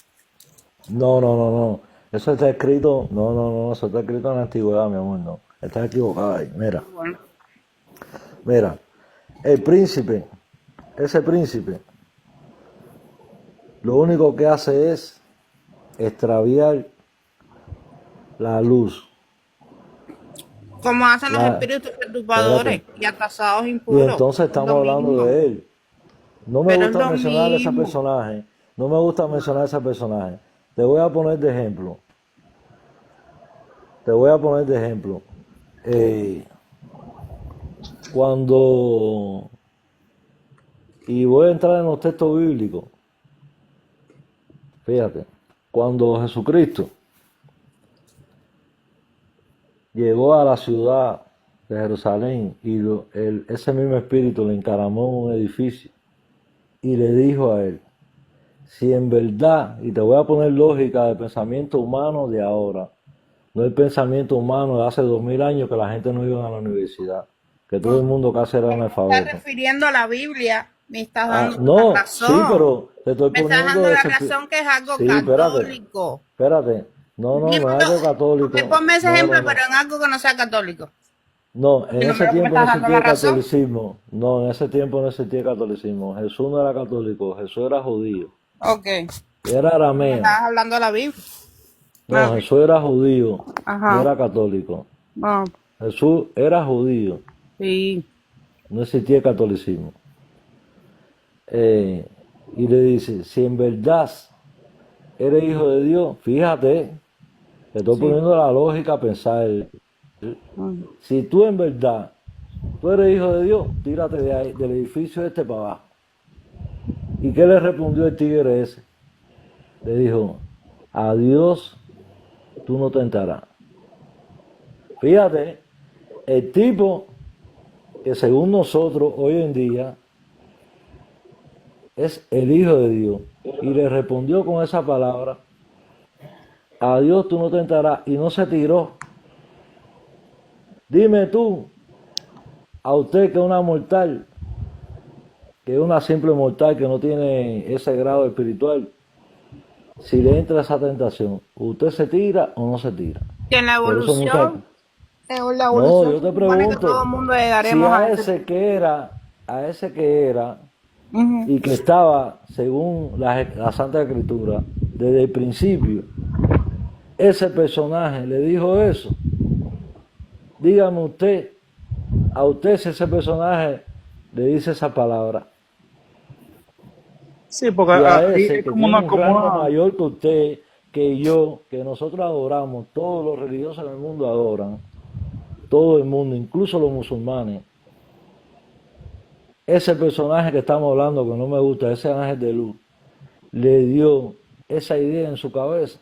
no, eso está escrito, no, eso está escrito en la antigüedad, mi amor, no, estás equivocada ahí, Bueno, mira, el príncipe, ese príncipe, lo único que hace es extraviar la luz, como hacen los la, espíritus perturbadores espérate, y atrasados y impuros, entonces es lo estamos hablando mismo, de él. No me pero es gusta lo mencionar a ese mismo. personaje, no me gusta mencionar a ese personaje. Te voy a poner de ejemplo, te voy a poner de ejemplo. Eh, cuando, y voy a entrar en los textos bíblicos, fíjate, cuando Jesucristo llegó a la ciudad de Jerusalén y ese mismo espíritu le encaramó en un edificio y le dijo a él, si en verdad, y te voy a poner lógica del pensamiento humano de ahora, no el pensamiento humano de hace 2000 años que la gente no iba a la universidad, que todo el mundo casi era Me estás analfabeto. refiriendo a la Biblia, me estás Ah, dando la no, sí, razón. pero te estoy Me estás poniendo dando la ese... razón que es algo Sí, espérate, católico. espérate. No es Dímelo, algo católico. ponme ese ejemplo, pero No. en algo que no sea católico. No, Y en no ese me tiempo no estás dando la existía razón. catolicismo. No, en ese tiempo no existía catolicismo. Jesús no era católico, Jesús era judío. Ok. Era Me arameo. estás hablando de la Biblia. No, Ok. Jesús era judío, no Ajá. era católico. Ah, Jesús era judío, sí. no existía catolicismo. Y le dice, si en verdad eres hijo de Dios, fíjate, te estoy Sí. poniendo la lógica a pensar. Mm. Si tú en verdad, tú eres hijo de Dios, tírate de ahí, del edificio este para abajo. ¿Y qué le respondió el tigre ese? Le dijo, a Dios tú no tentarás. Fíjate, el tipo que según nosotros hoy en día es el Hijo de Dios. Y le respondió con esa palabra, a Dios tú no tentarás. Y no se tiró. Dime tú, a usted que es una mortal, que es una simple mortal que no tiene ese grado espiritual, si le entra esa tentación, ¿usted se tira o no se tira? Que en la Por eso muchas... la No, evolución yo se te supone que todo pregunto, el mundo si llegaremos a a ese. ese que era Ujú. y que estaba, según la Santa Escritura, desde el principio, ese personaje le dijo eso, dígame usted, a usted si ese personaje le dice esa palabra, Sí, porque y a ahí ese es que como tiene una, un como rango una, mayor que usted, que yo, que nosotros adoramos, todos los religiosos del mundo adoran, todo el mundo, incluso los musulmanes, ese personaje que estamos hablando, que no me gusta, ese ángel de luz, le dio esa idea en su cabeza.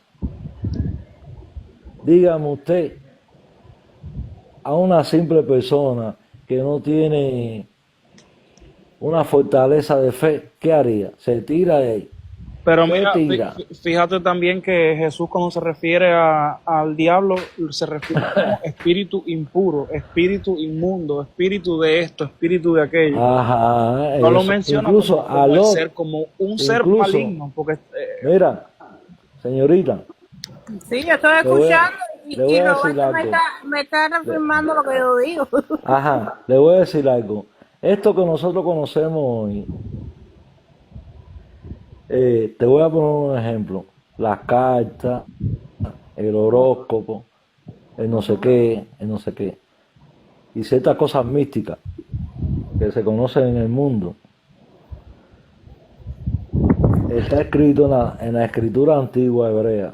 Dígame usted, a una simple persona que no tiene una fortaleza de fe, ¿qué haría? Se tira de ahí. Pero ¿Qué mira, tira? fíjate también que Jesús cuando se refiere al diablo, se refiere como espíritu impuro, espíritu inmundo, espíritu de esto, espíritu de aquello. Ajá, No lo eso. menciona Incluso como el Lot, ser, como un ser incluso, maligno, porque mira, señorita, Sí, yo estoy le voy a, escuchando le voy y a decir Roberto algo. me está Le- reafirmando lo que yo digo. Ajá, le voy a decir algo. Esto que nosotros conocemos hoy, te voy a poner un ejemplo. Las cartas, el horóscopo, el no sé qué, el no sé qué. Y ciertas cosas místicas que se conocen en el mundo. Está escrito en la escritura antigua hebrea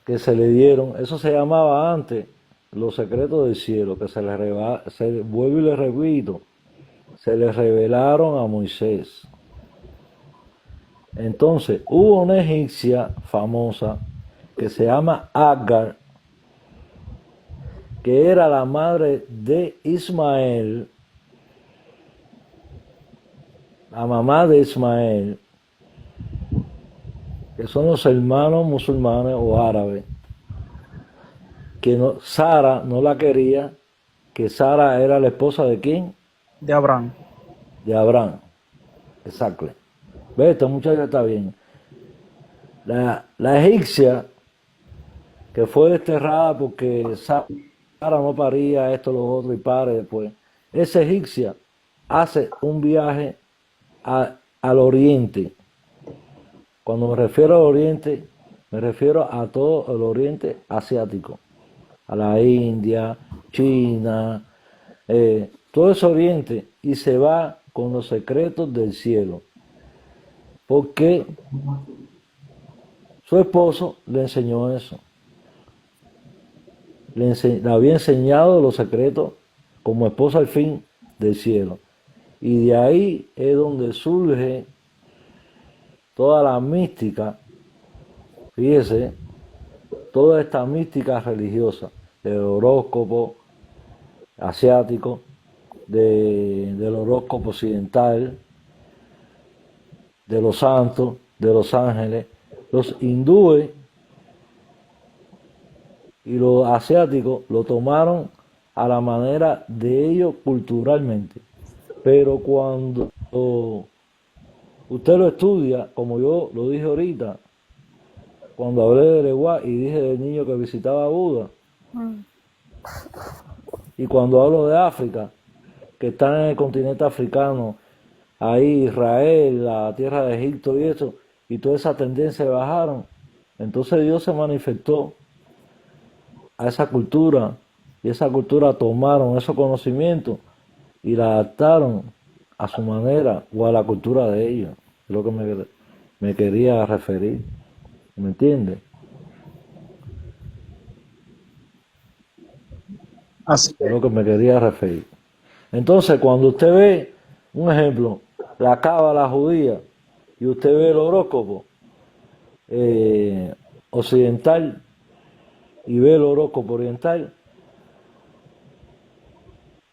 que se le dieron, eso se llamaba antes los secretos del cielo, que vuelvo y le repito, se le revelaron a Moisés. Entonces, hubo una egipcia famosa que se llama Agar, que era la madre de Ismael, la mamá de Ismael, que son los hermanos musulmanes o árabes, que no, Sara no la quería, que Sara era la esposa de quién? de Abraham. De Abraham. Exacto. Ve, esta muchacha está bien. La egipcia, que fue desterrada porque Sara no paría esto, lo otro y pare después. Esa egipcia hace un viaje al oriente. Cuando me refiero al oriente, me refiero a todo el oriente asiático. A la India, China, todo ese oriente y se va con los secretos del cielo. Porque su esposo le enseñó eso. Le había enseñado los secretos como esposa al fin del cielo. Y de ahí es donde surge toda la mística, fíjese, toda esta mística religiosa, del horóscopo asiático, del horóscopo occidental, de los santos, de los ángeles. Los hindúes y los asiáticos lo tomaron a la manera de ellos culturalmente. Pero cuando usted lo estudia, como yo lo dije ahorita, cuando hablé de Leguá y dije del niño que visitaba a Buda, y cuando hablo de África, que están en el continente africano, ahí Israel, la tierra de Egipto y eso, y toda esa tendencia bajaron, entonces Dios se manifestó a esa cultura, y esa cultura tomaron esos conocimientos y la adaptaron a su manera o a la cultura de ellos. Es lo que me quería referir. ¿Me entiende? Así Es es. lo que me quería referir. Entonces, cuando usted ve, un ejemplo, la cábala judía y usted ve el horóscopo occidental y ve el horóscopo oriental,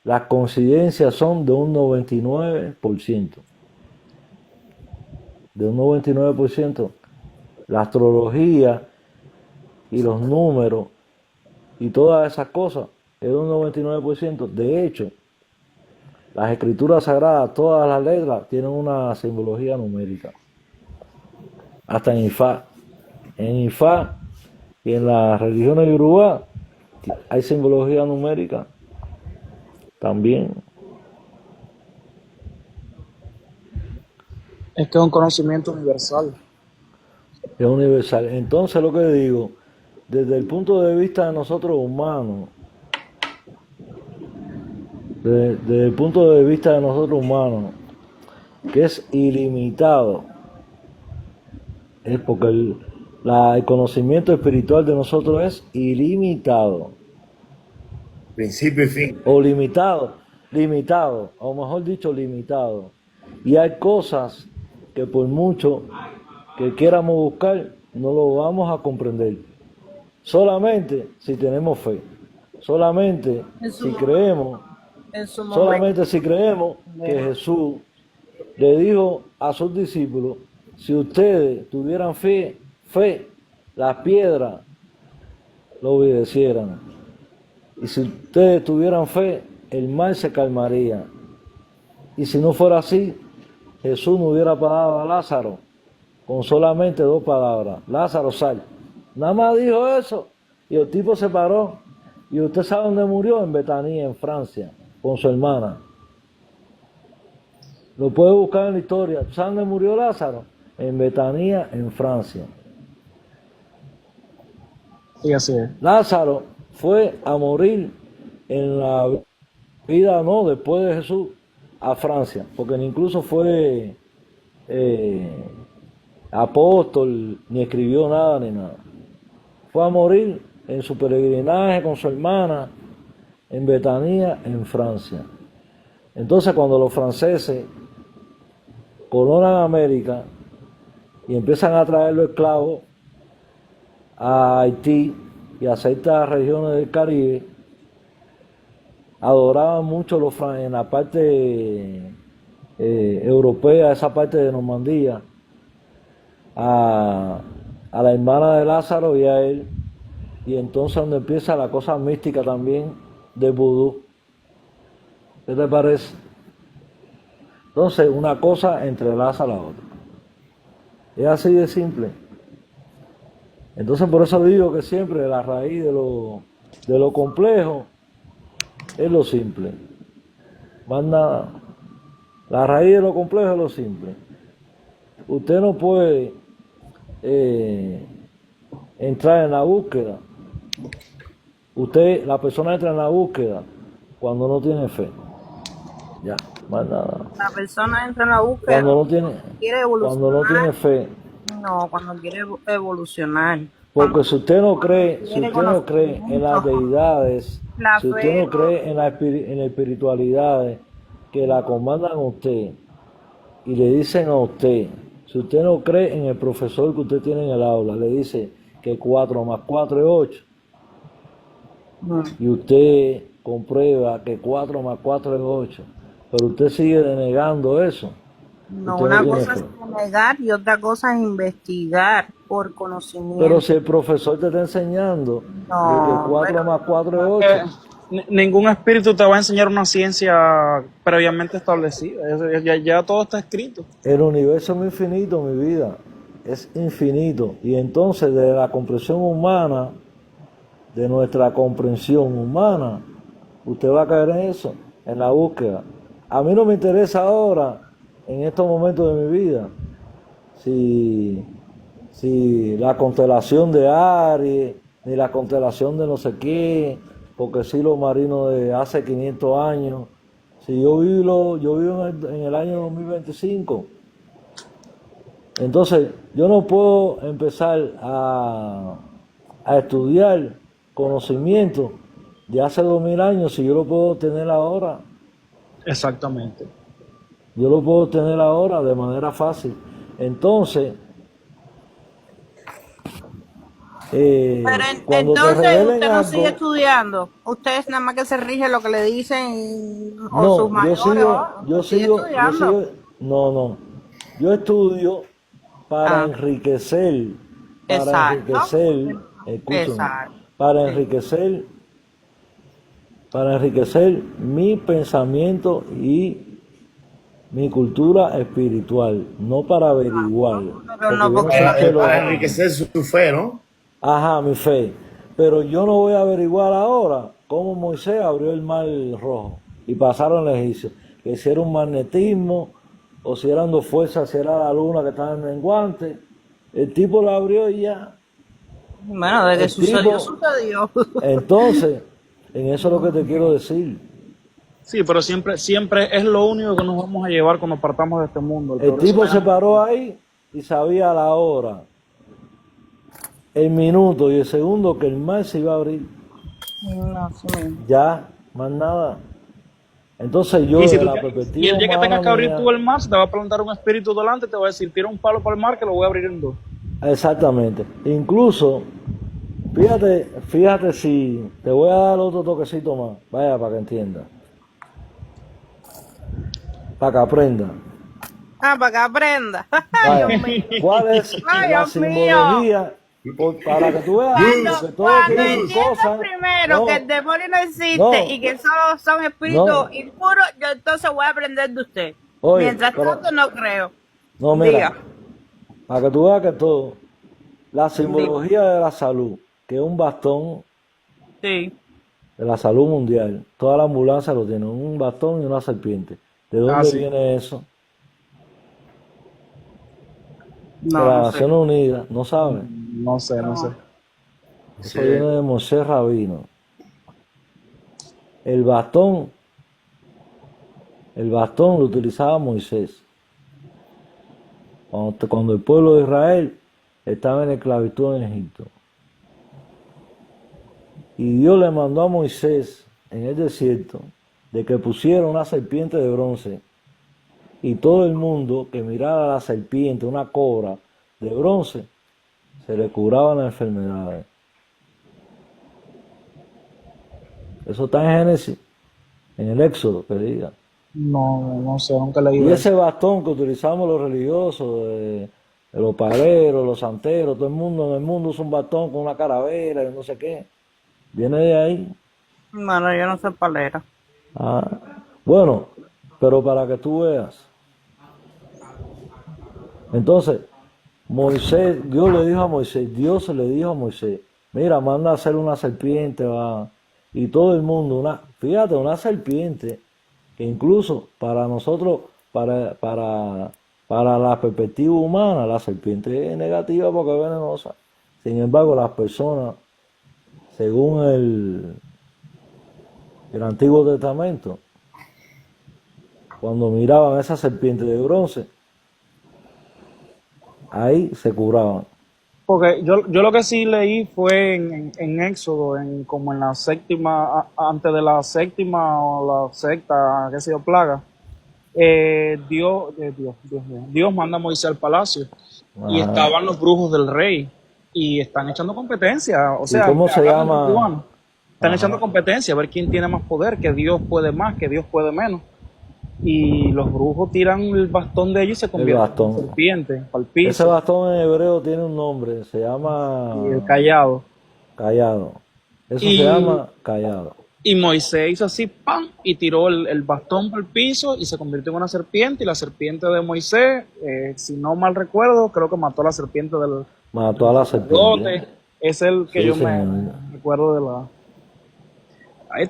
las coincidencias son de un 99%. De un 99%. La astrología y los números y todas esas cosas es de un 99%. De hecho, las escrituras sagradas, todas las letras tienen una simbología numérica. Hasta en Ifá. En Ifá y en las religiones yorubá hay simbología numérica también. Es que es un conocimiento universal. Es universal. Entonces lo que digo, desde el punto de vista de nosotros humanos, desde el punto de vista de nosotros humanos, que es ilimitado, es porque el conocimiento espiritual de nosotros es ilimitado, Principio y fin. o limitado, o mejor dicho, limitado. Y hay cosas que por mucho que quieramos buscar, no lo vamos a comprender. Solamente si tenemos fe, solamente En su, si creemos, en su momento. solamente si creemos que Jesús le dijo a sus discípulos, si ustedes tuvieran fe, las piedras lo obedecieran. Y si ustedes tuvieran fe, el mar se calmaría. Y si no fuera así, Jesús no hubiera parado a Lázaro con solamente 2 palabras. Lázaro, sal. Nada más dijo eso. Y el tipo se paró. Y usted sabe dónde murió, en Betanía, en Francia, con su hermana. Lo puede buscar en la historia. ¿Sabe dónde murió Lázaro? En Betanía, en Francia. Sí, así es. Lázaro fue a morir en la vida, no, después de Jesús, a Francia, porque incluso fue apóstol, ni escribió nada, ni nada. Fue a morir en su peregrinaje con su hermana en Betanía, en Francia. Entonces, cuando los franceses colonan América y empiezan a traer los esclavos a Haití y a ciertas regiones del Caribe, adoraban mucho en la parte europea, esa parte de Normandía, a la hermana de Lázaro y a él. Y entonces donde empieza la cosa mística también de vudú. ¿Qué te parece? Entonces una cosa entrelaza a la otra. Es así de simple. Entonces por eso digo que siempre la raíz de lo complejo es lo simple. Más nada. La raíz de lo complejo es lo simple. Usted no puede entrar en la búsqueda. La persona entra en la búsqueda cuando no tiene fe. Ya, más nada. La persona entra en la búsqueda Cuando no tiene, quiere cuando no tiene evolucionar. fe. No, cuando quiere evolucionar. Porque si usted no cree, si Quiere usted no cree en las conocimiento. deidades, La si usted fe no cree en la espiritualidades que la comandan a usted y le dicen a usted, si usted no cree en el profesor que usted tiene en el aula, le dice que 4 más 4 es 8, no. y usted comprueba que 4 más 4 es 8, pero usted sigue denegando eso, No, usted no una tiene cosa es fe. negar y otra cosa es investigar por conocimiento. Pero si el profesor te está enseñando de que No, 4 pero más 4 es 8, Ningún espíritu te va a enseñar una ciencia previamente establecida. Ya todo está escrito. el universo es muy infinito, mi vida, es infinito. Y entonces de la comprensión humana, de nuestra comprensión humana, usted va a caer en eso, en la búsqueda. A mí no me interesa ahora, en estos momentos de mi vida, si la constelación de Aries, ni la constelación de no sé qué, porque si los marinos de hace 500 años, si yo vivo en el año 2025, entonces yo no puedo empezar a estudiar conocimiento de hace 2000 años si yo lo puedo tener ahora. Exactamente. Yo lo puedo tener ahora de manera fácil. Entonces, Pero cuando te entonces revelen usted no sigue algo, estudiando. Usted es nada más que se rige lo que le dicen o sus no, yo mayores. Sigue estudiando. no. Yo estudio para Ah, enriquecer, exacto. escúchame, Exacto. para Sí. enriquecer mi pensamiento y mi cultura espiritual, no para averiguar, Pero no, porque yo no porque soy que Para enriquecer su fe, ¿no? ajá, mi fe, pero yo no voy a averiguar ahora cómo Moisés abrió el mar rojo y pasaron el egipcio, que si era un magnetismo o si eran 2 fuerzas, si era la luna que estaba en guante. El tipo lo abrió y ya. Bueno, de que El sucedió, tipo, sucedió. entonces, en eso es lo que te quiero decir. Sí, pero siempre es lo único que nos vamos a llevar cuando partamos de este mundo. El El tipo se progreso. paró ahí y sabía la hora, el minuto y el segundo que el mar se iba a abrir. No, sí mismo. Ya, más nada. Entonces yo, Y, si de tú, la y perspectiva el día que humana tengas que abrir mía, tú el mar, se te va a plantar un espíritu delante, te va a decir, tira un palo para el mar que lo voy a abrir en 2. exactamente. Incluso, fíjate si te voy a dar otro toquecito más, vaya, para que entiendas, para que aprenda. Ah, para que aprenda. Vaya, Dios mío. ¿cuál es Ay, la Dios mío. simbología? Para que tú veas, porque todo Cuando tiene sus entiendas cosas. primero que el No, demonio no existe no, y que solo son espíritus no. impuros, yo entonces voy a aprender de usted. Oye, Mientras pero, tanto, no creo. no, Diga, mira, para que tú veas que todo, la diga. simbología de la salud, que es un bastón Sí. de la salud mundial, toda la ambulancia lo tiene, un bastón y una serpiente. ¿De Ah, dónde sí. viene eso? De No, las no sé. Naciones Unidas, ¿no sabes? No sé, no sé. No. Eso viene de Moisés Rabino. El bastón, el bastón lo utilizaba Moisés. Cuando el pueblo de Israel estaba en esclavitud en Egipto. Y Dios le mandó a Moisés en el desierto de que pusiera una serpiente de bronce. Y todo el mundo que mirara a la serpiente, una cobra de bronce, se le curaban las enfermedades. Eso está en Génesis, en el Éxodo, que diga. No, no sé, nunca he leído Y eso. ese bastón que utilizamos los religiosos, de los pareros, los santeros, todo el mundo en el mundo usa un bastón con una calavera y no sé qué. Viene de ahí. Bueno, yo no soy palera. Ah, bueno, pero para que tú veas. Entonces, Dios le dijo a Moisés, Dios le dijo a Moisés, mira, manda a hacer una serpiente, va. Y todo el mundo, fíjate, una serpiente, que incluso para nosotros, para la perspectiva humana, la serpiente es negativa porque es venenosa. Sin embargo, las personas, según el Antiguo Testamento, cuando miraban esa serpiente de bronce, ahí se curaban. Porque yo lo que sí leí fue en Éxodo, como en la séptima, antes de la séptima o la sexta, qué sé yo, plaga. Dios manda a Moisés al palacio y Ajá. estaban los brujos del rey y están echando competencia, o ¿Y sea, cómo se hablando en llama? cubano, están echando Ajá. competencia a ver quién tiene más poder, que Dios puede más, que Dios puede menos. Y los brujos tiran el bastón de ellos y se El convierten en bastón. serpiente, al Ese piso, bastón en hebreo tiene un nombre, se y el llama callado. callado. Eso se Y, llama callado. y Moisés hizo así, ¡pam! Y tiró el bastón por el piso y se convirtió en una serpiente. Y la serpiente de Moisés, si no mal recuerdo, creo que mató a la serpiente Mató del a la serpiente. sacerdote. Es el que Sí, yo me señor. recuerdo de la... Ahí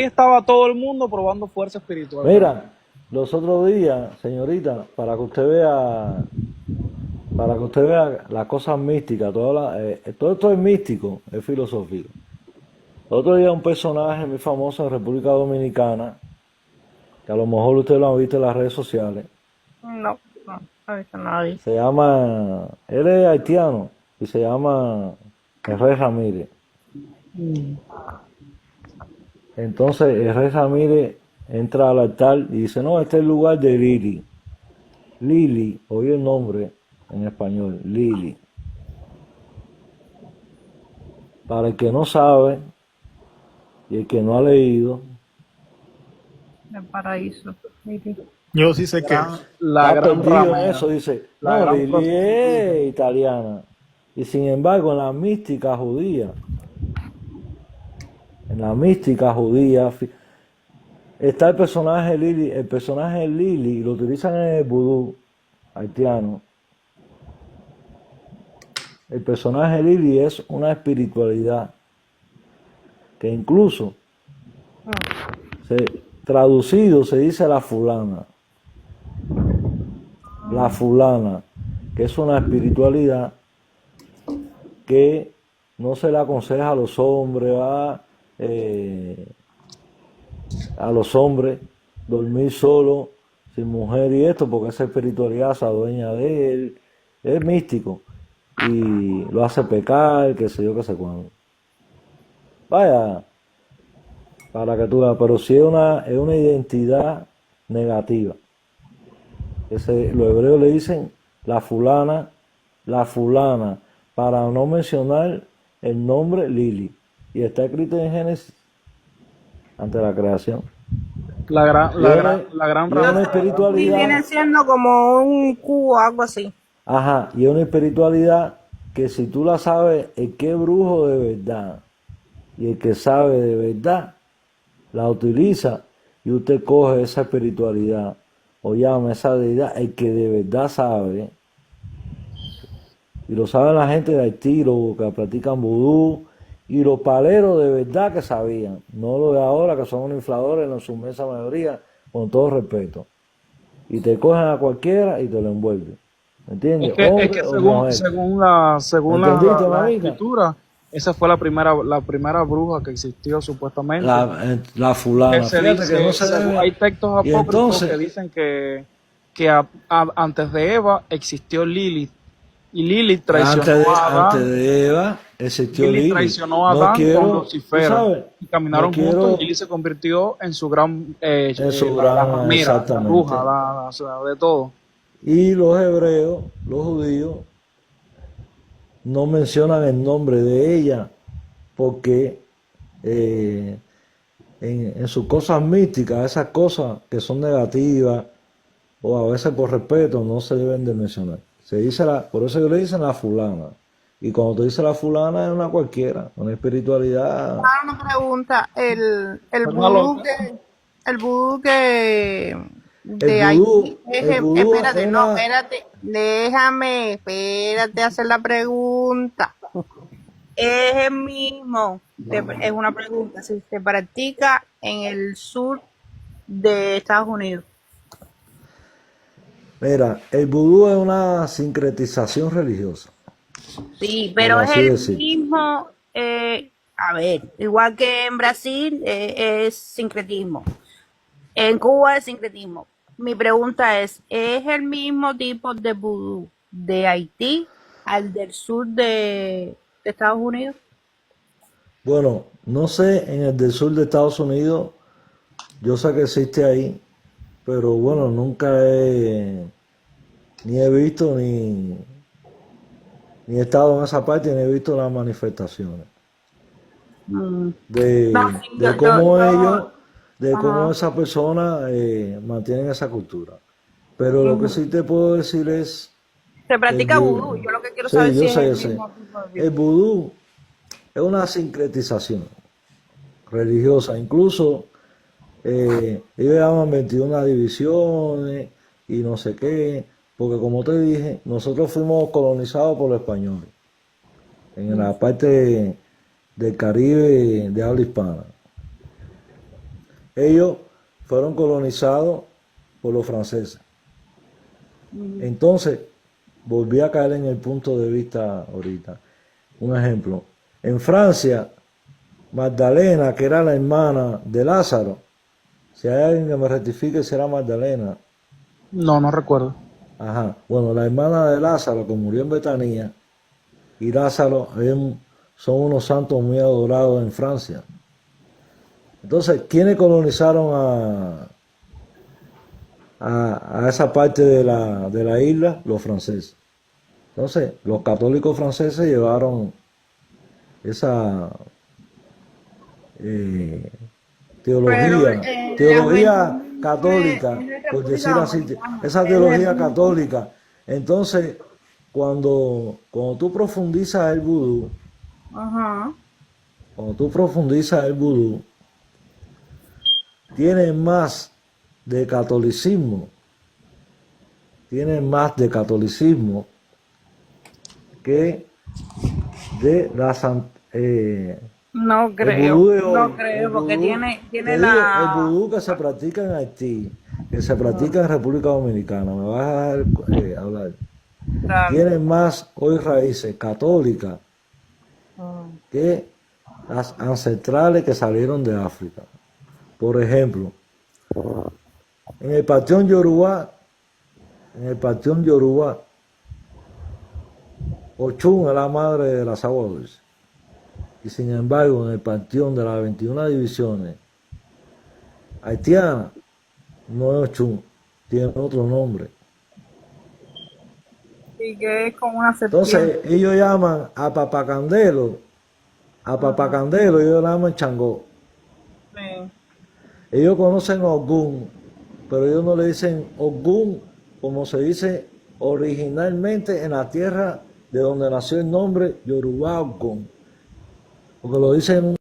estaba todo el mundo probando fuerza espiritual. Mira, los otros días, señorita, para que usted vea las cosas místicas, todo esto es místico, es filosófico. El otro día un personaje muy famoso en República Dominicana, que a lo mejor usted lo ha visto en las redes sociales, No, no he visto a nadie. él es haitiano y se llama Rey Ramírez. Entonces Rey Ramírez entra al altar y dice, no, este es el lugar de Lili. Lili, oí el nombre en español, Lili. Para el que no sabe y el que no ha leído, El paraíso. Yo sí sé que La está gran perdido en ramera, eso, dice, la no, gran Lili prostituta. es italiana. Y sin embargo, en la mística judía, está el personaje Lili, lo utilizan en el vudú haitiano. El personaje Lili es una espiritualidad que incluso traducido se dice la fulana, que es una espiritualidad que no se le aconseja a los hombres, a los hombres dormir solo, sin mujer y esto, porque esa espiritualidad se adueña de él, es místico y lo hace pecar, qué sé yo, qué sé cuándo. Vaya, para que tú veas, pero sí es una identidad negativa. Los hebreos le dicen la fulana, para no mencionar el nombre Lili. Y está escrito en Génesis, ante la creación. Y es una, La gran y es una ramera. Y espiritualidad, viene siendo como un cubo, algo así. ajá, y es una espiritualidad que si tú la sabes, el que es brujo de verdad y el que sabe de verdad, la utiliza y usted coge esa espiritualidad o llama esa deidad, el que de verdad sabe, y lo saben la gente de Haití, los que practican vudú, y los paleros de verdad que sabían, no los de ahora que son unos infladores en su inmensa mayoría, con todo respeto. Y te cogen a cualquiera y te lo envuelven. ¿Me entiendes? Es Hombre que o mujer. ¿Me según entendiste, las mamica? escrituras, esa fue la primera bruja que existió supuestamente. La Que fulana. se Fíjate que no dice, se debe. hay textos Y apócrifos que entonces, dicen que antes de Eva existió Lilith y antes de Eva existió Lilith Lili. traicionó a No Adán con quiero, tú Lucifer sabes, y no caminaron juntos y quiero Lilith se convirtió en su gran, en su la gran, ramera, la bruja, exactamente. o sea, de todo. Y los hebreos, los judíos, no mencionan el nombre de ella porque eh, en sus cosas místicas, esas cosas que son negativas o a veces por respeto no se deben de mencionar. Se dice por eso le dicen la fulana. Y cuando te dice la fulana es una cualquiera, una espiritualidad. Una pregunta, Una loca. el vudú que El de vudú, Haití, es, el vudú es espérate, no, una, espérate, espérate hacer la pregunta. Es el mismo, es una pregunta, si se practica en el sur de Estados Unidos. mira, el vudú es una sincretización religiosa, Sí, por pero es así el decirte. mismo, a ver, igual que en Brasil es sincretismo, en Cuba es sincretismo. Mi pregunta ¿es el mismo tipo de vudú de Haití al del sur de Estados Unidos? Bueno, no sé en el del sur de Estados Unidos, yo sé que existe ahí, pero bueno, nunca ni he visto ni he estado en esa parte ni he visto las manifestaciones Mm. No, de, sí, de cómo ellos, de cómo ajá. esas personas mantienen esa cultura. Pero lo que sí te puedo decir es Se que practica vudú, yo lo que quiero saber sí, si yo es sé, el yo sé, mismo tipo de el vudú. vudú es una sincretización religiosa, incluso ellos llaman 21 divisiones y no sé qué, porque como te dije, nosotros fuimos colonizados por los españoles en la parte del Caribe de habla hispana. Ellos fueron colonizados por los franceses. Entonces, volví a caer en el punto de vista ahorita. Un ejemplo, en Francia, Magdalena, que era la hermana de Lázaro, si hay alguien que me rectifique, será Magdalena. No, no recuerdo. Ajá. Bueno, la hermana de Lázaro que murió en Betanía y Lázaro son unos santos muy adorados en Francia. Entonces, ¿quiénes colonizaron a esa parte de la isla? Los franceses. Entonces, los católicos franceses llevaron esa eh, Pero teología, las teología 21 católica, es de por República decir así, Dominicana, esa es de teología República. católica. Entonces, cuando tú profundizas el vudú, Ajá. cuando tú profundizas el vudú, tiene más de catolicismo, tiene más de catolicismo que de No el vudú creo, de no hoy, creo, porque tiene te digo, el la... vudú que se practica en Haití, que se practica en República Dominicana, me vas a dejar hablar, Dale. tiene más hoy raíces católicas Mm. que las ancestrales que salieron de África. Por ejemplo, en el panteón Yoruba, en el panteón Yoruba, Ochun es la madre de las aguas dulces. Y sin embargo, en el panteón de las 21 divisiones haitianas, no es Ochun, tiene otro nombre. Y que es como una serpiente. Entonces, ellos llaman a Papacandelo, ellos lo llaman Changó. Sí. Ellos conocen Ogún, pero ellos no le dicen Ogún como se dice originalmente en la tierra de donde nació el nombre Yorubá Ogún, porque lo dicen